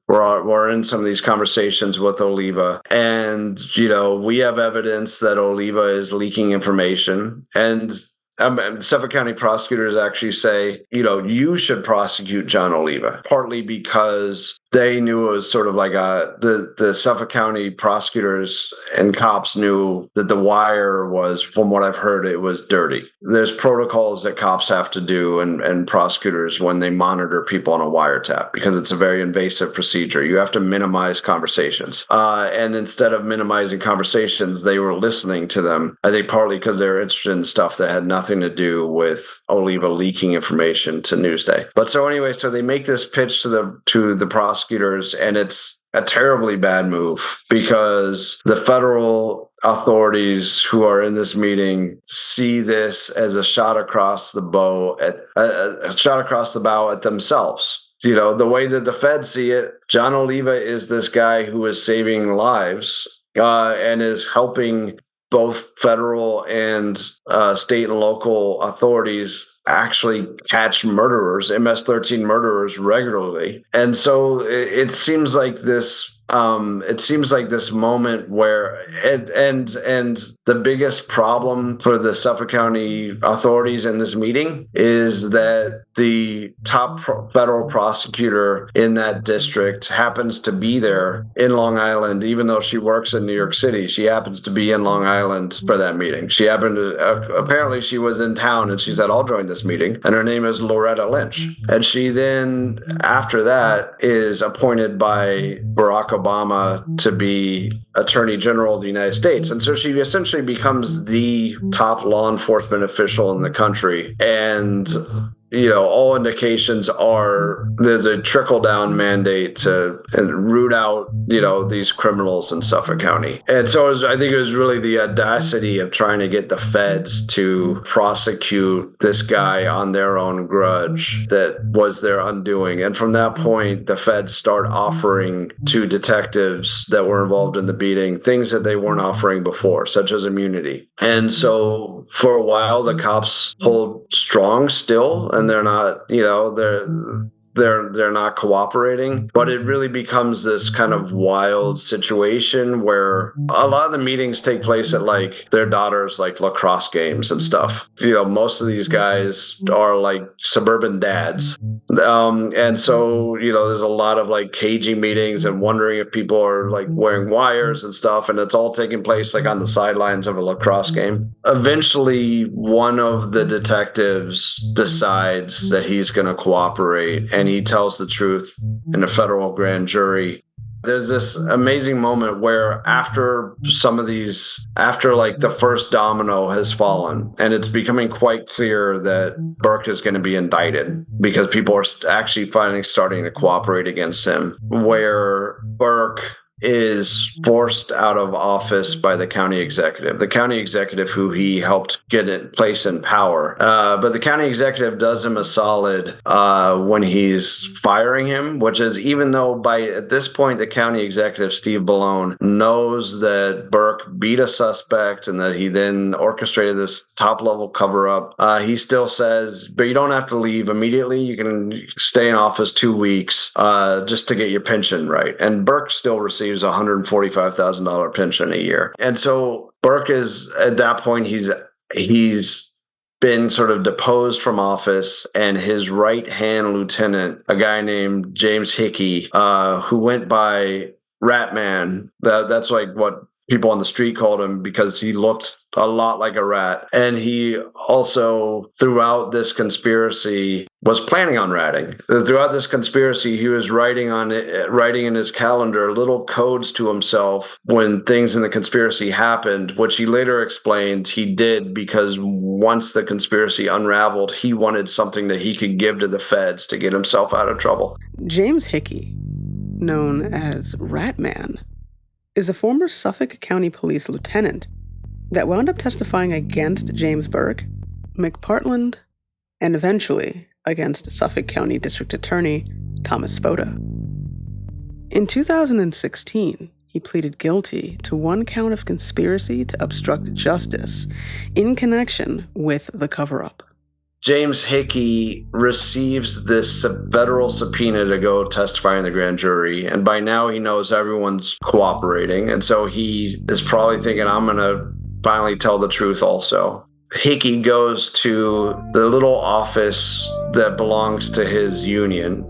in some of these conversations with Oliva. And, we have evidence that Oliva is leaking information. And Suffolk County prosecutors actually say, you should prosecute John Oliva, partly because they knew it was sort of like the Suffolk County prosecutors and cops knew that the wire was, from what I've heard, it was dirty. There's protocols that cops have to do and prosecutors when they monitor people on a wiretap, because it's a very invasive procedure. You have to minimize conversations. And instead of minimizing conversations, they were listening to them. I think partly because they were interested in stuff that had nothing to do with Oliva leaking information to Newsday. But so anyway, so they make this pitch to the prosecutors, and it's a terribly bad move because the federal authorities who are in this meeting see this as a shot across the bow at themselves. The way that the feds see it, John Oliva is this guy who is saving lives and is helping both federal and state and local authorities actually catch murderers, MS-13 murderers, regularly. And so it seems like this. It seems like this moment where, and the biggest problem for the Suffolk County authorities in this meeting is that the top federal prosecutor in that district happens to be there in Long Island, even though she works in New York City. She happens to be in Long Island for that meeting. She happened to, apparently she was in town and she said, I'll join this meeting. And her name is Loretta Lynch. And she then, after that, is appointed by Barack Obama to be Attorney General of the United States. And so she essentially becomes the top law enforcement official in the country. And all indications are there's a trickle-down mandate to root out, these criminals in Suffolk County. And so I think it was really the audacity of trying to get the feds to prosecute this guy on their own grudge that was their undoing. And from that point, the feds start offering to detectives that were involved in the beating things that they weren't offering before, such as immunity. And so for a while, the cops hold strong still, and they're not, they're not cooperating, but it really becomes this kind of wild situation where a lot of the meetings take place at like their daughters' like lacrosse games and stuff. Most of these guys are like suburban dads. And so, there's a lot of like cagey meetings and wondering if people are like wearing wires and stuff. And it's all taking place like on the sidelines of a lacrosse game. Eventually, one of the detectives decides that he's going to cooperate, and he tells the truth in a federal grand jury. There's this amazing moment where after like the first domino has fallen, and it's becoming quite clear that Burke is going to be indicted because people are actually finally starting to cooperate against him, where Burke is forced out of office by the county executive who he helped get in place in power. But the county executive does him a solid when he's firing him, which is, even though at this point the county executive, Steve Ballone, knows that Burke beat a suspect and that he then orchestrated this top-level cover-up, he still says, but you don't have to leave immediately. You can stay in office 2 weeks just to get your pension right. And Burke still receives a $145,000 pension a year. And so Burke is, at that point, he's been sort of deposed from office, and his right-hand lieutenant, a guy named James Hickey, who went by Ratman, that's like what people on the street called him because he looked a lot like a rat. And he also, throughout this conspiracy, was planning on ratting. Throughout this conspiracy, he was writing in his calendar little codes to himself when things in the conspiracy happened, which he later explained he did because once the conspiracy unraveled, he wanted something that he could give to the feds to get himself out of trouble. James Hickey, known as Ratman, is a former Suffolk County Police lieutenant that wound up testifying against James Burke, McPartland, and eventually against Suffolk County District Attorney Thomas Spota. In 2016, he pleaded guilty to one count of conspiracy to obstruct justice in connection with the cover-up. James Hickey receives this federal subpoena to go testify in the grand jury. And by now he knows everyone's cooperating. And so he is probably thinking, I'm going to finally tell the truth also. Hickey goes to the little office that belongs to his union,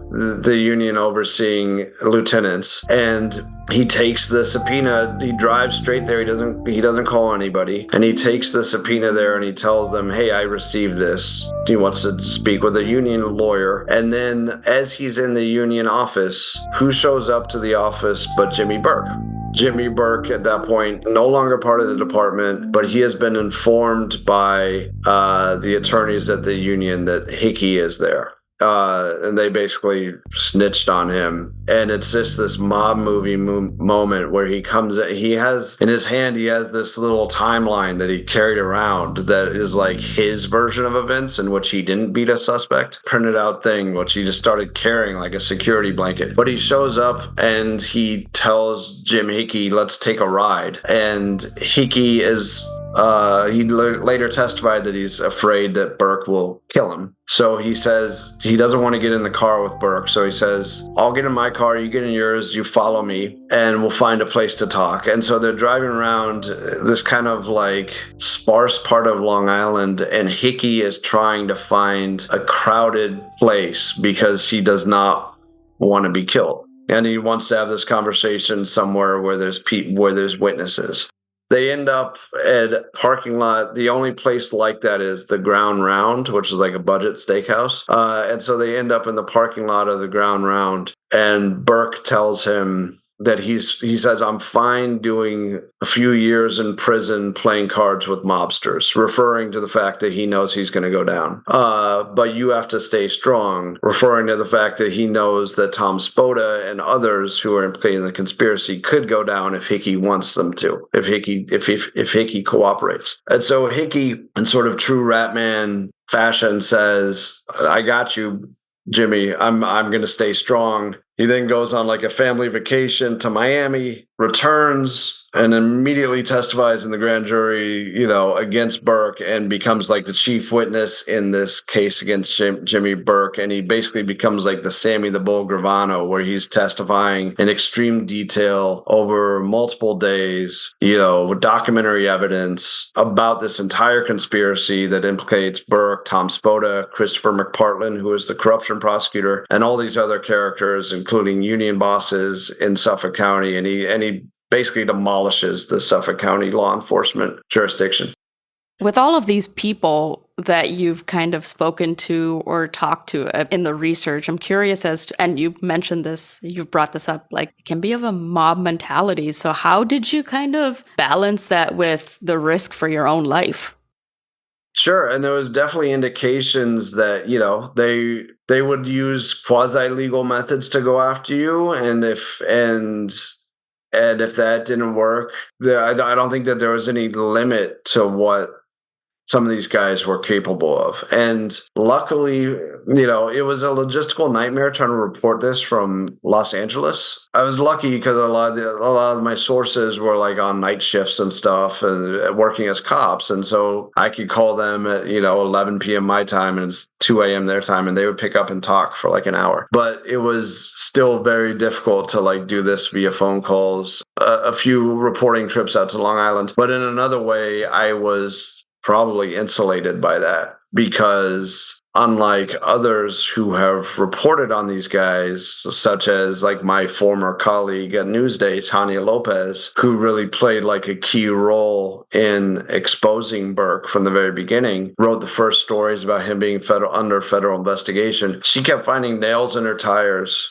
the union overseeing lieutenants, and he takes the subpoena. He drives straight there. He doesn't call anybody, and he takes the subpoena there and he tells them, "Hey, I received this." He wants to speak with a union lawyer. And then, as he's in the union office, who shows up to the office but Jimmy Burke? Jimmy Burke, at that point, no longer part of the department, but he has been informed by the attorneys at the union that Hickey is there. And they basically snitched on him. And it's just this mob movie moment where he comes, he has in his hand, he has this little timeline that he carried around that is like his version of events in which he didn't beat a suspect, printed out thing, which he just started carrying like a security blanket. But he shows up and he tells Jim Hickey, "Let's take a ride." And Hickey is, he later testified that he's afraid that Burke will kill him. So he says he doesn't want to get in the car with Burke. So he says, "I'll get in my car, you get in yours, you follow me, and we'll find a place to talk." And so they're driving around this kind of like sparse part of Long Island, and Hickey is trying to find a crowded place because he does not want to be killed. And he wants to have this conversation somewhere where there's witnesses. They end up at a parking lot. The only place like that is the Ground Round, which is like a budget steakhouse. And so they end up in the parking lot of the Ground Round. And Burke tells him, that he says, I'm fine doing a few years in prison playing cards with mobsters, referring to the fact that he knows he's going to go down. But you have to stay strong, referring to the fact that he knows that Tom Spoda and others who are implicated in the conspiracy could go down if Hickey wants them to, if Hickey cooperates. And so Hickey, in sort of true Ratman fashion, says, I got you, Jimmy. I'm going to stay strong. He then goes on like a family vacation to Miami, returns, and immediately testifies in the grand jury, against Burke, and becomes like the chief witness in this case against Jimmy Burke. And he basically becomes like the Sammy the Bull Gravano, where he's testifying in extreme detail over multiple days, with documentary evidence about this entire conspiracy that implicates Burke, Tom Spoda, Christopher McPartland, who is the corruption prosecutor, and all these other characters, including union bosses in Suffolk County. And he basically demolishes the Suffolk County law enforcement jurisdiction. With all of these people that you've kind of spoken to or talked to in the research, I'm curious and you've mentioned this, you've brought this up, like it can be of a mob mentality. So how did you kind of balance that with the risk for your own life? Sure. And there was definitely indications that, they would use quasi-legal methods to go after you. And if that didn't work, I don't think that there was any limit to what some of these guys were capable of. And luckily, it was a logistical nightmare trying to report this from Los Angeles. I was lucky because a lot of my sources were like on night shifts and stuff and working as cops. And so I could call them at, 11 p.m. my time and it's 2 a.m. their time, and they would pick up and talk for like an hour. But it was still very difficult to like do this via phone calls, a few reporting trips out to Long Island. But in another way, I was probably insulated by that, because unlike others who have reported on these guys, such as like my former colleague at Newsday, Tanya Lopez, who really played like a key role in exposing Burke from the very beginning, wrote the first stories about him being under federal investigation. She kept finding nails in her tires.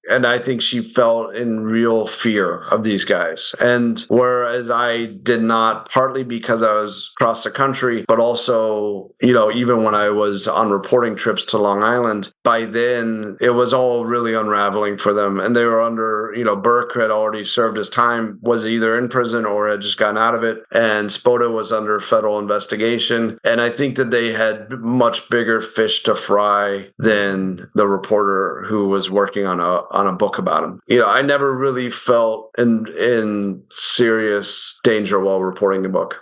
And I think she felt in real fear of these guys. And whereas I did not, partly because I was across the country, but also, even when I was on reporting trips to Long Island, by then it was all really unraveling for them. And they were under, Burke had already served his time, was either in prison or had just gotten out of it. And Spoda was under federal investigation. And I think that they had much bigger fish to fry than the reporter who was working on a book about him. I never really felt in serious danger while reporting the book.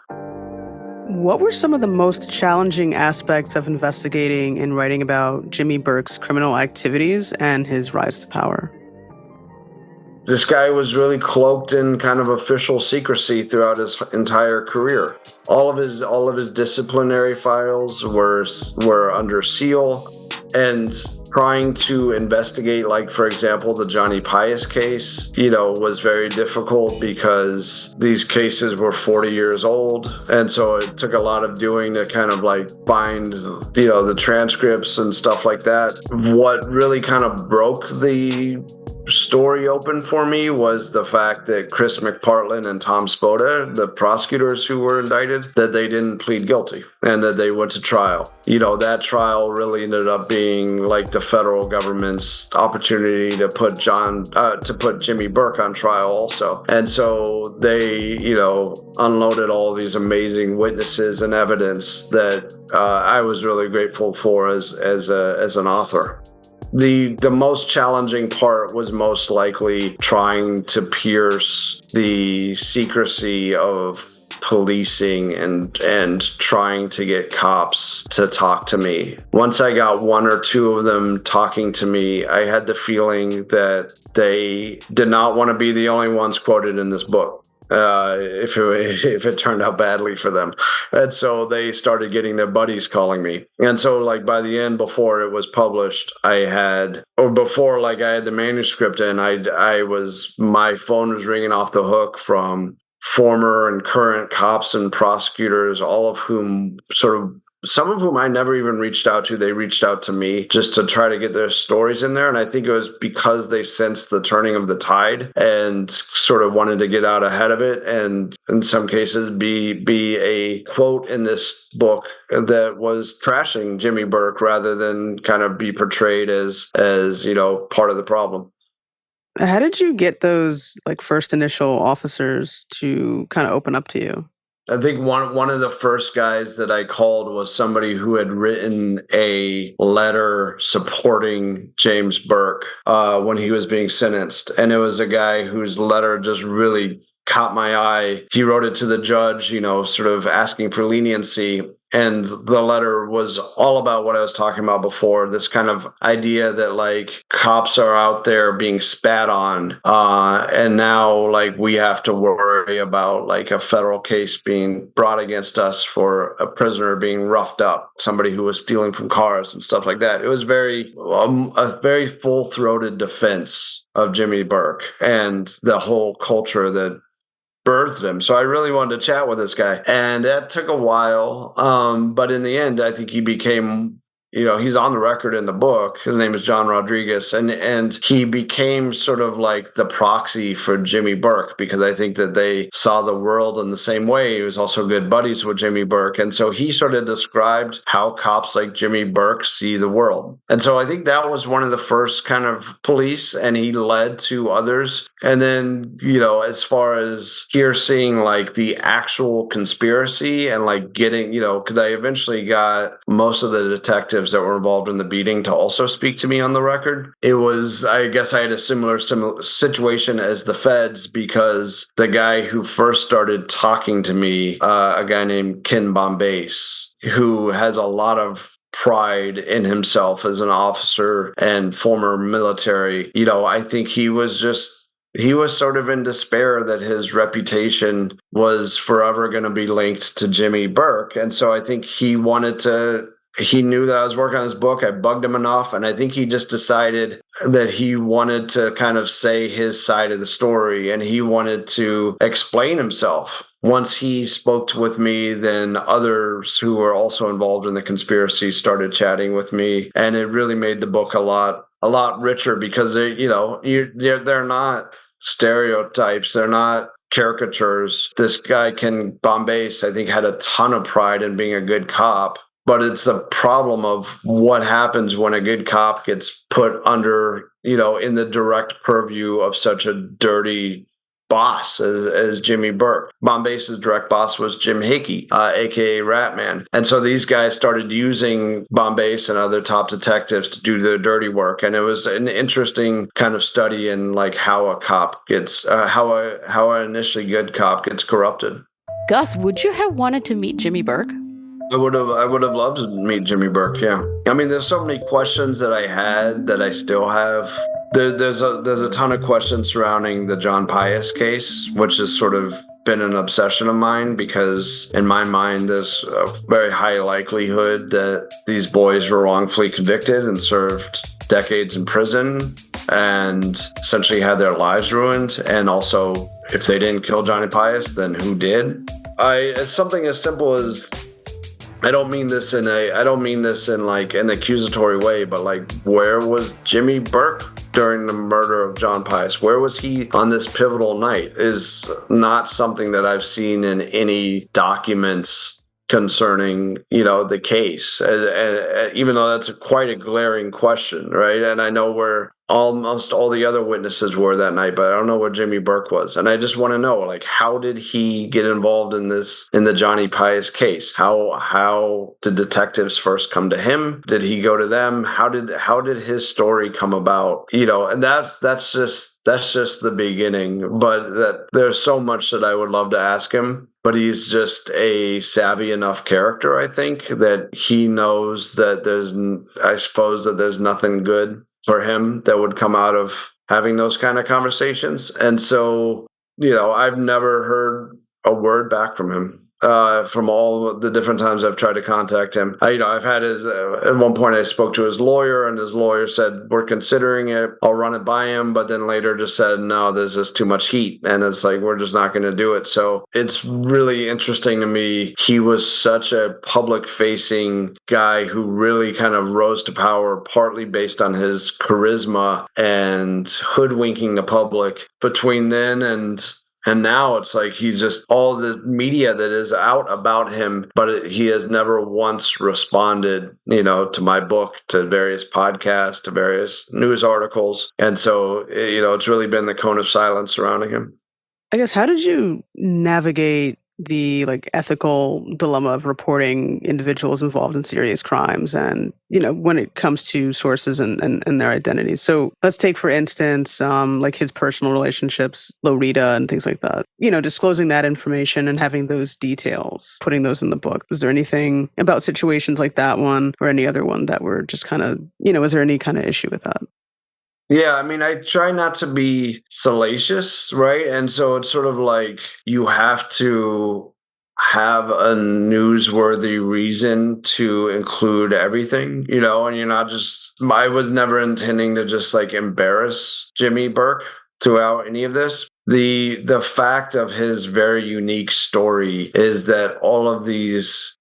What were some of the most challenging aspects of investigating and writing about Jimmy Burke's criminal activities and his rise to power? This guy was really cloaked in kind of official secrecy throughout his entire career. All of his disciplinary files were under seal, and trying to investigate, like, for example, the Johnny Pius case, was very difficult because these cases were 40 years old. And so it took a lot of doing to kind of like find, the transcripts and stuff like that. What really kind of broke the story open for me was the fact that Chris McPartland and Tom Spoda, the prosecutors who were indicted, that they didn't plead guilty and that they went to trial. That trial really ended up being like the federal government's opportunity to put Jimmy Burke on trial also. And so they, unloaded all these amazing witnesses and evidence that I was really grateful for as an author. The most challenging part was most likely trying to pierce the secrecy of policing and trying to get cops to talk to me. Once I got one or two of them talking to me, I had the feeling that they did not want to be the only ones quoted in this book. If it turned out badly for them. And so they started getting their buddies calling me. And so like by the end, before it was published, I had the manuscript and my phone was ringing off the hook from former and current cops and prosecutors, all of whom sort of some of whom I never even reached out to. They reached out to me just to try to get their stories in there. And I think it was because they sensed the turning of the tide and sort of wanted to get out ahead of it. And in some cases, be a quote in this book that was trashing Jimmy Burke rather than kind of be portrayed as part of the problem. How did you get those like first initial officers to kind of open up to you? I think one of the first guys that I called was somebody who had written a letter supporting James Burke when he was being sentenced. And it was a guy whose letter just really caught my eye. He wrote it to the judge, sort of asking for leniency. And the letter was all about what I was talking about before, this kind of idea that like cops are out there being spat on. And now like we have to worry about like a federal case being brought against us for a prisoner being roughed up, somebody who was stealing from cars and stuff like that. It was a very full-throated defense of Jimmy Burke and the whole culture that birthed him. So I really wanted to chat with this guy. And that took a while. But in the end, I think he became, he's on the record in the book. His name is John Rodriguez. And he became sort of like the proxy for Jimmy Burke because I think that they saw the world in the same way. He was also good buddies with Jimmy Burke. And so he sort of described how cops like Jimmy Burke see the world. And so I think that was one of the first kind of police, and he led to others. And then, as far as here seeing like the actual conspiracy and like getting, because I eventually got most of the detectives that were involved in the beating to also speak to me on the record. It was, I guess I had a similar situation as the feds because the guy who first started talking to me, a guy named Ken Bombace, who has a lot of pride in himself as an officer and former military, I think he was sort of in despair that his reputation was forever going to be linked to Jimmy Burke. And so I think he knew that I was working on this book. I bugged him enough. And I think he just decided that he wanted to kind of say his side of the story and he wanted to explain himself. Once he spoke with me, then others who were also involved in the conspiracy started chatting with me. And it really made the book a lot richer because they're not stereotypes. They're not caricatures. This guy, Ken Bombace, I think had a ton of pride in being a good cop. But it's a problem of what happens when a good cop gets put under, in the direct purview of such a dirty boss as Jimmy Burke. Bombace's direct boss was Jim Hickey, aka Ratman. And so these guys started using Bombace and other top detectives to do their dirty work. And it was an interesting kind of study in like how a cop gets, how an initially good cop gets corrupted. Gus, would you have wanted to meet Jimmy Burke? I would have loved to meet Jimmy Burke, yeah. I mean, there's so many questions that I had that I still have. There's a ton of questions surrounding the John Pius case, which has sort of been an obsession of mine because in my mind, there's a very high likelihood that these boys were wrongfully convicted and served decades in prison and essentially had their lives ruined. And also, if they didn't kill Johnny Pius, then who did? It's something as simple as, I don't mean this in like an accusatory way, but like, where was Jimmy Burke during the murder of John Pius? Where was he on this pivotal night? Is not something that I've seen in any documents concerning, the case, even though that's quite a glaring question, right? And I know where almost all the other witnesses were that night, but I don't know where Jimmy Burke was. And I just want to know, like, how did he get involved in the Johnny Pius case? How did detectives first come to him? Did he go to them? How did his story come about? And that's just the beginning. But there's so much that I would love to ask him. But he's just a savvy enough character, I think, that he knows that there's nothing good for him that would come out of having those kind of conversations. And so, I've never heard a word back from him. from all the different times I've tried to contact him. I've had his, at one point I spoke to his lawyer, and his lawyer said, we're considering it. I'll run it by him. But then later just said, no, there's just too much heat. And it's like, we're just not going to do it. So it's really interesting to me. He was such a public facing guy who really kind of rose to power, partly based on his charisma and hoodwinking the public. Between then and now, it's like he's just all the media that is out about him, but he has never once responded, to my book, to various podcasts, to various news articles. And so, it's really been the cone of silence surrounding him. I guess, how did you navigate the ethical dilemma of reporting individuals involved in serious crimes and, when it comes to sources and their identities? So let's take, for instance, his personal relationships, Lolita and things like that, disclosing that information and having those details, putting those in the book. Was there anything about situations like that one or any other one that were just kind of, was there any kind of issue with that? Yeah, I try not to be salacious, right? And so it's sort of like you have to have a newsworthy reason to include everything, and you're not just, I was never intending to just embarrass Jimmy Burke throughout any of this. The fact of his very unique story is that all of his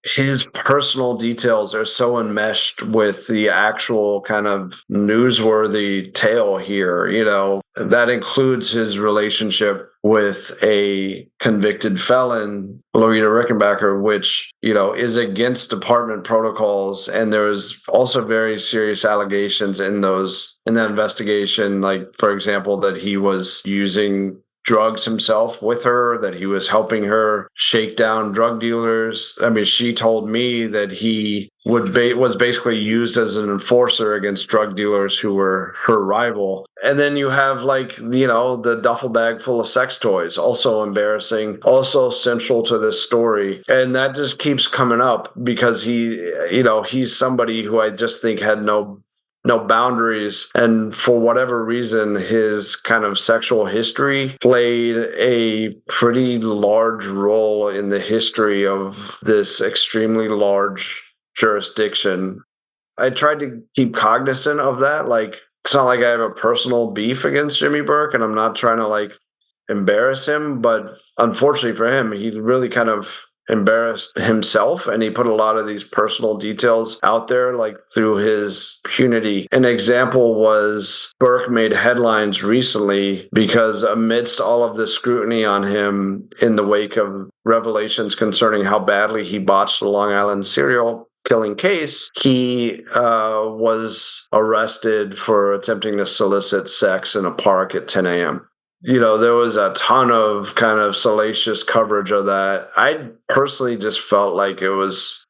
personal details are so enmeshed with the actual kind of newsworthy tale here, that includes his relationship with a convicted felon, Lolita Rickenbacker, which, is against department protocols. And there's also very serious allegations in that investigation, for example, that he was using drugs himself with her, that he was helping her shake down drug dealers. She told me that he was basically used as an enforcer against drug dealers who were her rival. And then you have the duffel bag full of sex toys, also embarrassing, also central to this story. And that just keeps coming up because he's somebody who I just think had no boundaries. And for whatever reason, his kind of sexual history played a pretty large role in the history of this extremely large jurisdiction. I tried to keep cognizant of that. It's not like I have a personal beef against Jimmy Burke, and I'm not trying to embarrass him. But unfortunately for him, he really kind of embarrassed himself, and he put a lot of these personal details out there through his punity. An example was Burke made headlines recently because amidst all of the scrutiny on him in the wake of revelations concerning how badly he botched the Long Island serial killing case, he was arrested for attempting to solicit sex in a park at 10 a.m. There was a ton of kind of salacious coverage of that. I personally just felt like it was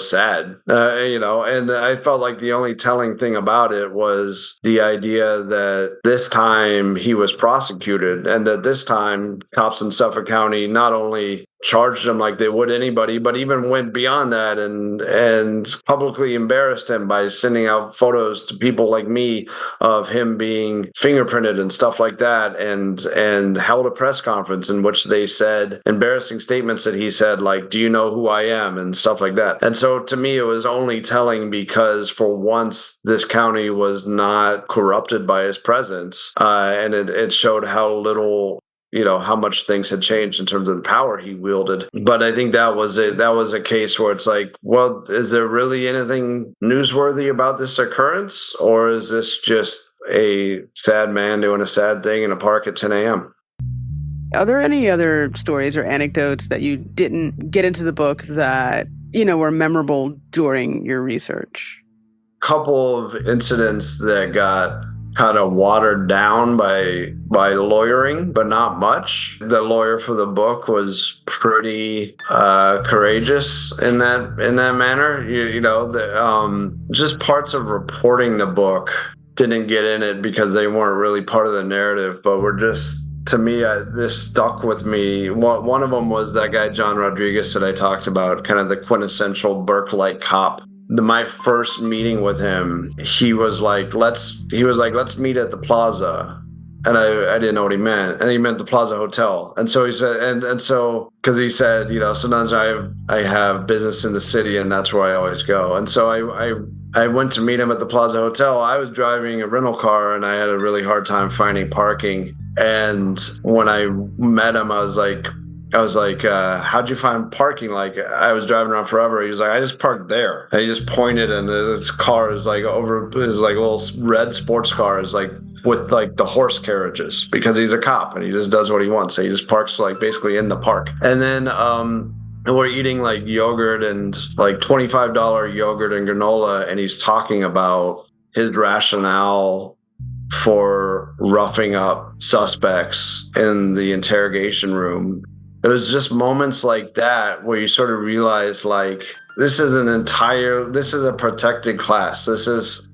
sad, and I felt like the only telling thing about it was the idea that this time he was prosecuted, and that this time cops in Suffolk County not only charged him like they would anybody, but even went beyond that and publicly embarrassed him by sending out photos to people like me of him being fingerprinted and stuff like that, and held a press conference in which they said embarrassing statements that he said, do you know who I am, and stuff like that. And so to me, it was only telling because for once this county was not corrupted by his presence, and it showed how little, how much things had changed in terms of the power he wielded. But I think that was a case where it's well, is there really anything newsworthy about this occurrence? Or is this just a sad man doing a sad thing in a park at 10 a.m.? Are there any other stories or anecdotes that you didn't get into the book that, were memorable during your research? Couple of incidents that got kind of watered down by lawyering, but not much. The lawyer for the book was pretty courageous in that manner. Just parts of reporting the book didn't get in it because they weren't really part of the narrative, but were just, to me, this stuck with me. One of them was that guy John Rodriguez that I talked about, kind of the quintessential Burke-like cop. My first meeting with him, he was like, let's meet at the plaza. And I didn't know what he meant. And he meant the Plaza Hotel. And so he said, and so, because he said, sometimes I have business in the city and that's where I always go. And so I went to meet him at the Plaza Hotel. I was driving a rental car and I had a really hard time finding parking. And when I met him, I was like, how'd you find parking? Like, I was driving around forever. He was like, I just parked there. And he just pointed, and his car is like over his like little red sports car is like with like the horse carriages, because he's a cop and he just does what he wants. So he just parks like basically in the park. And then we're eating like yogurt and like $25 yogurt and granola, and he's talking about his rationale for roughing up suspects in the interrogation room. It was just moments like that where you sort of realize, like, this is a protected class. This is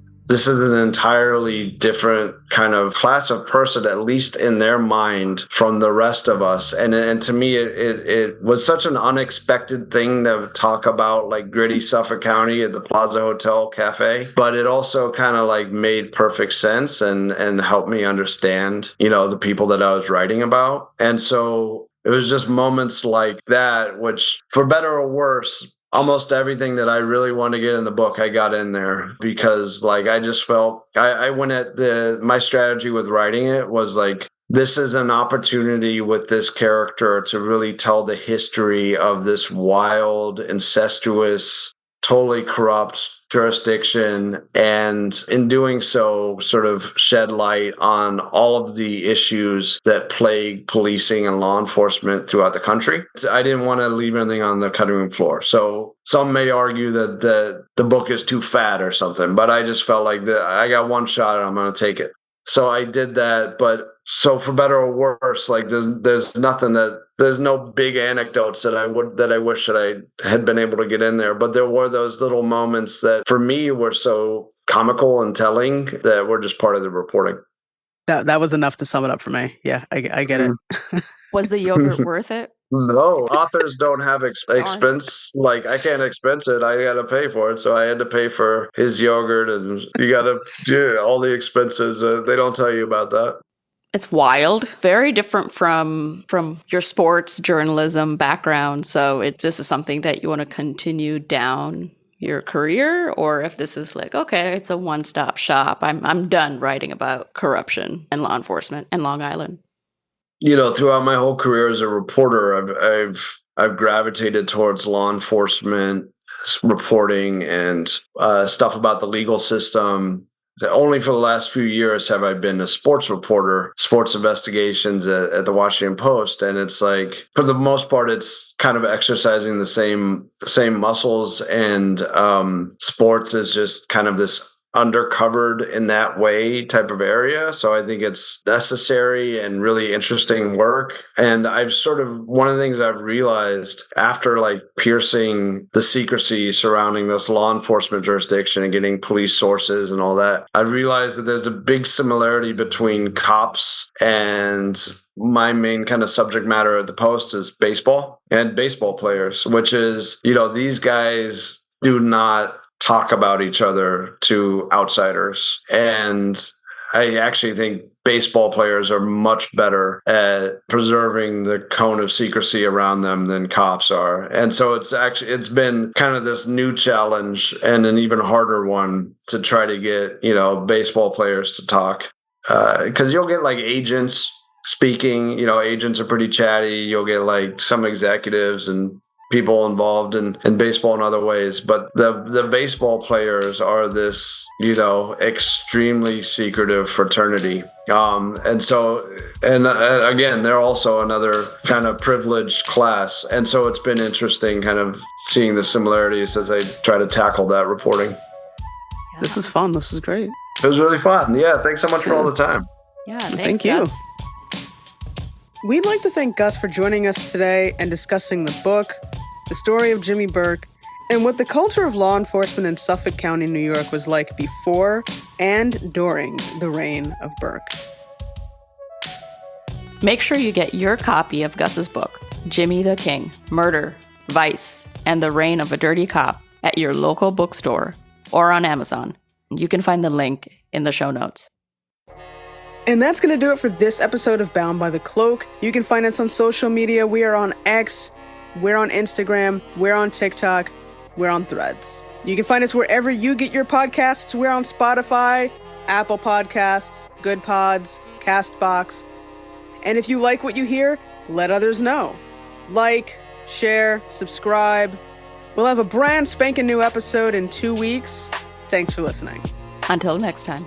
an entirely different kind of class of person, at least in their mind, from the rest of us. And to me, it was such an unexpected thing to talk about, like gritty Suffolk County at the Plaza Hotel Cafe. But it also kind of like made perfect sense and helped me understand, the people that I was writing about. And so it was just moments like that, which, for better or worse, almost everything that I really want to get in the book, I got in there, because like I just felt I went at my strategy with writing it was like, this is an opportunity with this character to really tell the history of this wild, incestuous, totally corrupt jurisdiction, and in doing so sort of shed light on all of the issues that plague policing and law enforcement throughout the country. I didn't want to leave anything on the cutting room floor. So some may argue that the book is too fat or something, but I just felt like I got one shot and I'm going to take it. So I did that, but so for better or worse, like there's no big anecdotes that I wish that I had been able to get in there. But there were those little moments that for me were so comical and telling that were just part of the reporting. That was enough to sum it up for me. Yeah, I get it. Was the yogurt worth it? No, authors don't have expense. Like, I can't expense it. I got to pay for it. So I had to pay for his yogurt, and you got to, all the expenses. They don't tell you about that. It's wild, very different from your sports journalism background. So this is something that you want to continue down your career, or if this is like, okay, it's a one-stop shop. I'm done writing about corruption and law enforcement in Long Island. Throughout my whole career as a reporter, I've gravitated towards law enforcement reporting and stuff about the legal system. Only for the last few years have I been a sports reporter, sports investigations at the Washington Post. And it's like, for the most part, it's kind of exercising the same muscles, and sports is just kind of this undercovered in that way type of area. So I think it's necessary and really interesting work. And one of the things I've realized after like piercing the secrecy surrounding this law enforcement jurisdiction and getting police sources and all that, I realized that there's a big similarity between cops and my main kind of subject matter at the Post is baseball and baseball players, which is, these guys do not talk about each other to outsiders. And I actually think baseball players are much better at preserving the cone of secrecy around them than cops are. And so it's been kind of this new challenge, and an even harder one, to try to get, baseball players to talk. Because you'll get like agents speaking, agents are pretty chatty. You'll get like some executives and people involved in baseball in other ways. But the baseball players are this, extremely secretive fraternity. Again, they're also another kind of privileged class. And so it's been interesting kind of seeing the similarities as I try to tackle that reporting. Yeah. This is fun. This is great. It was really fun. Yeah. Thanks so much for all the time. Yeah. Thanks, Thank you. Gus. We'd like to thank Gus for joining us today and discussing the book, the story of Jimmy Burke, and what the culture of law enforcement in Suffolk County, New York was like before and during the reign of Burke. Make sure you get your copy of Gus's book, Jimmy the King, Murder, Vice, and the Reign of a Dirty Cop, at your local bookstore or on Amazon. You can find the link in the show notes. And that's going to do it for this episode of Bound by the Cloak. You can find us on social media. We are on X, we're on Instagram, we're on TikTok, we're on Threads. You can find us wherever you get your podcasts. We're on Spotify, Apple Podcasts, Good Pods, CastBox. And if you like what you hear, let others know. Like, share, subscribe. We'll have a brand spanking new episode in 2 weeks. Thanks for listening. Until next time.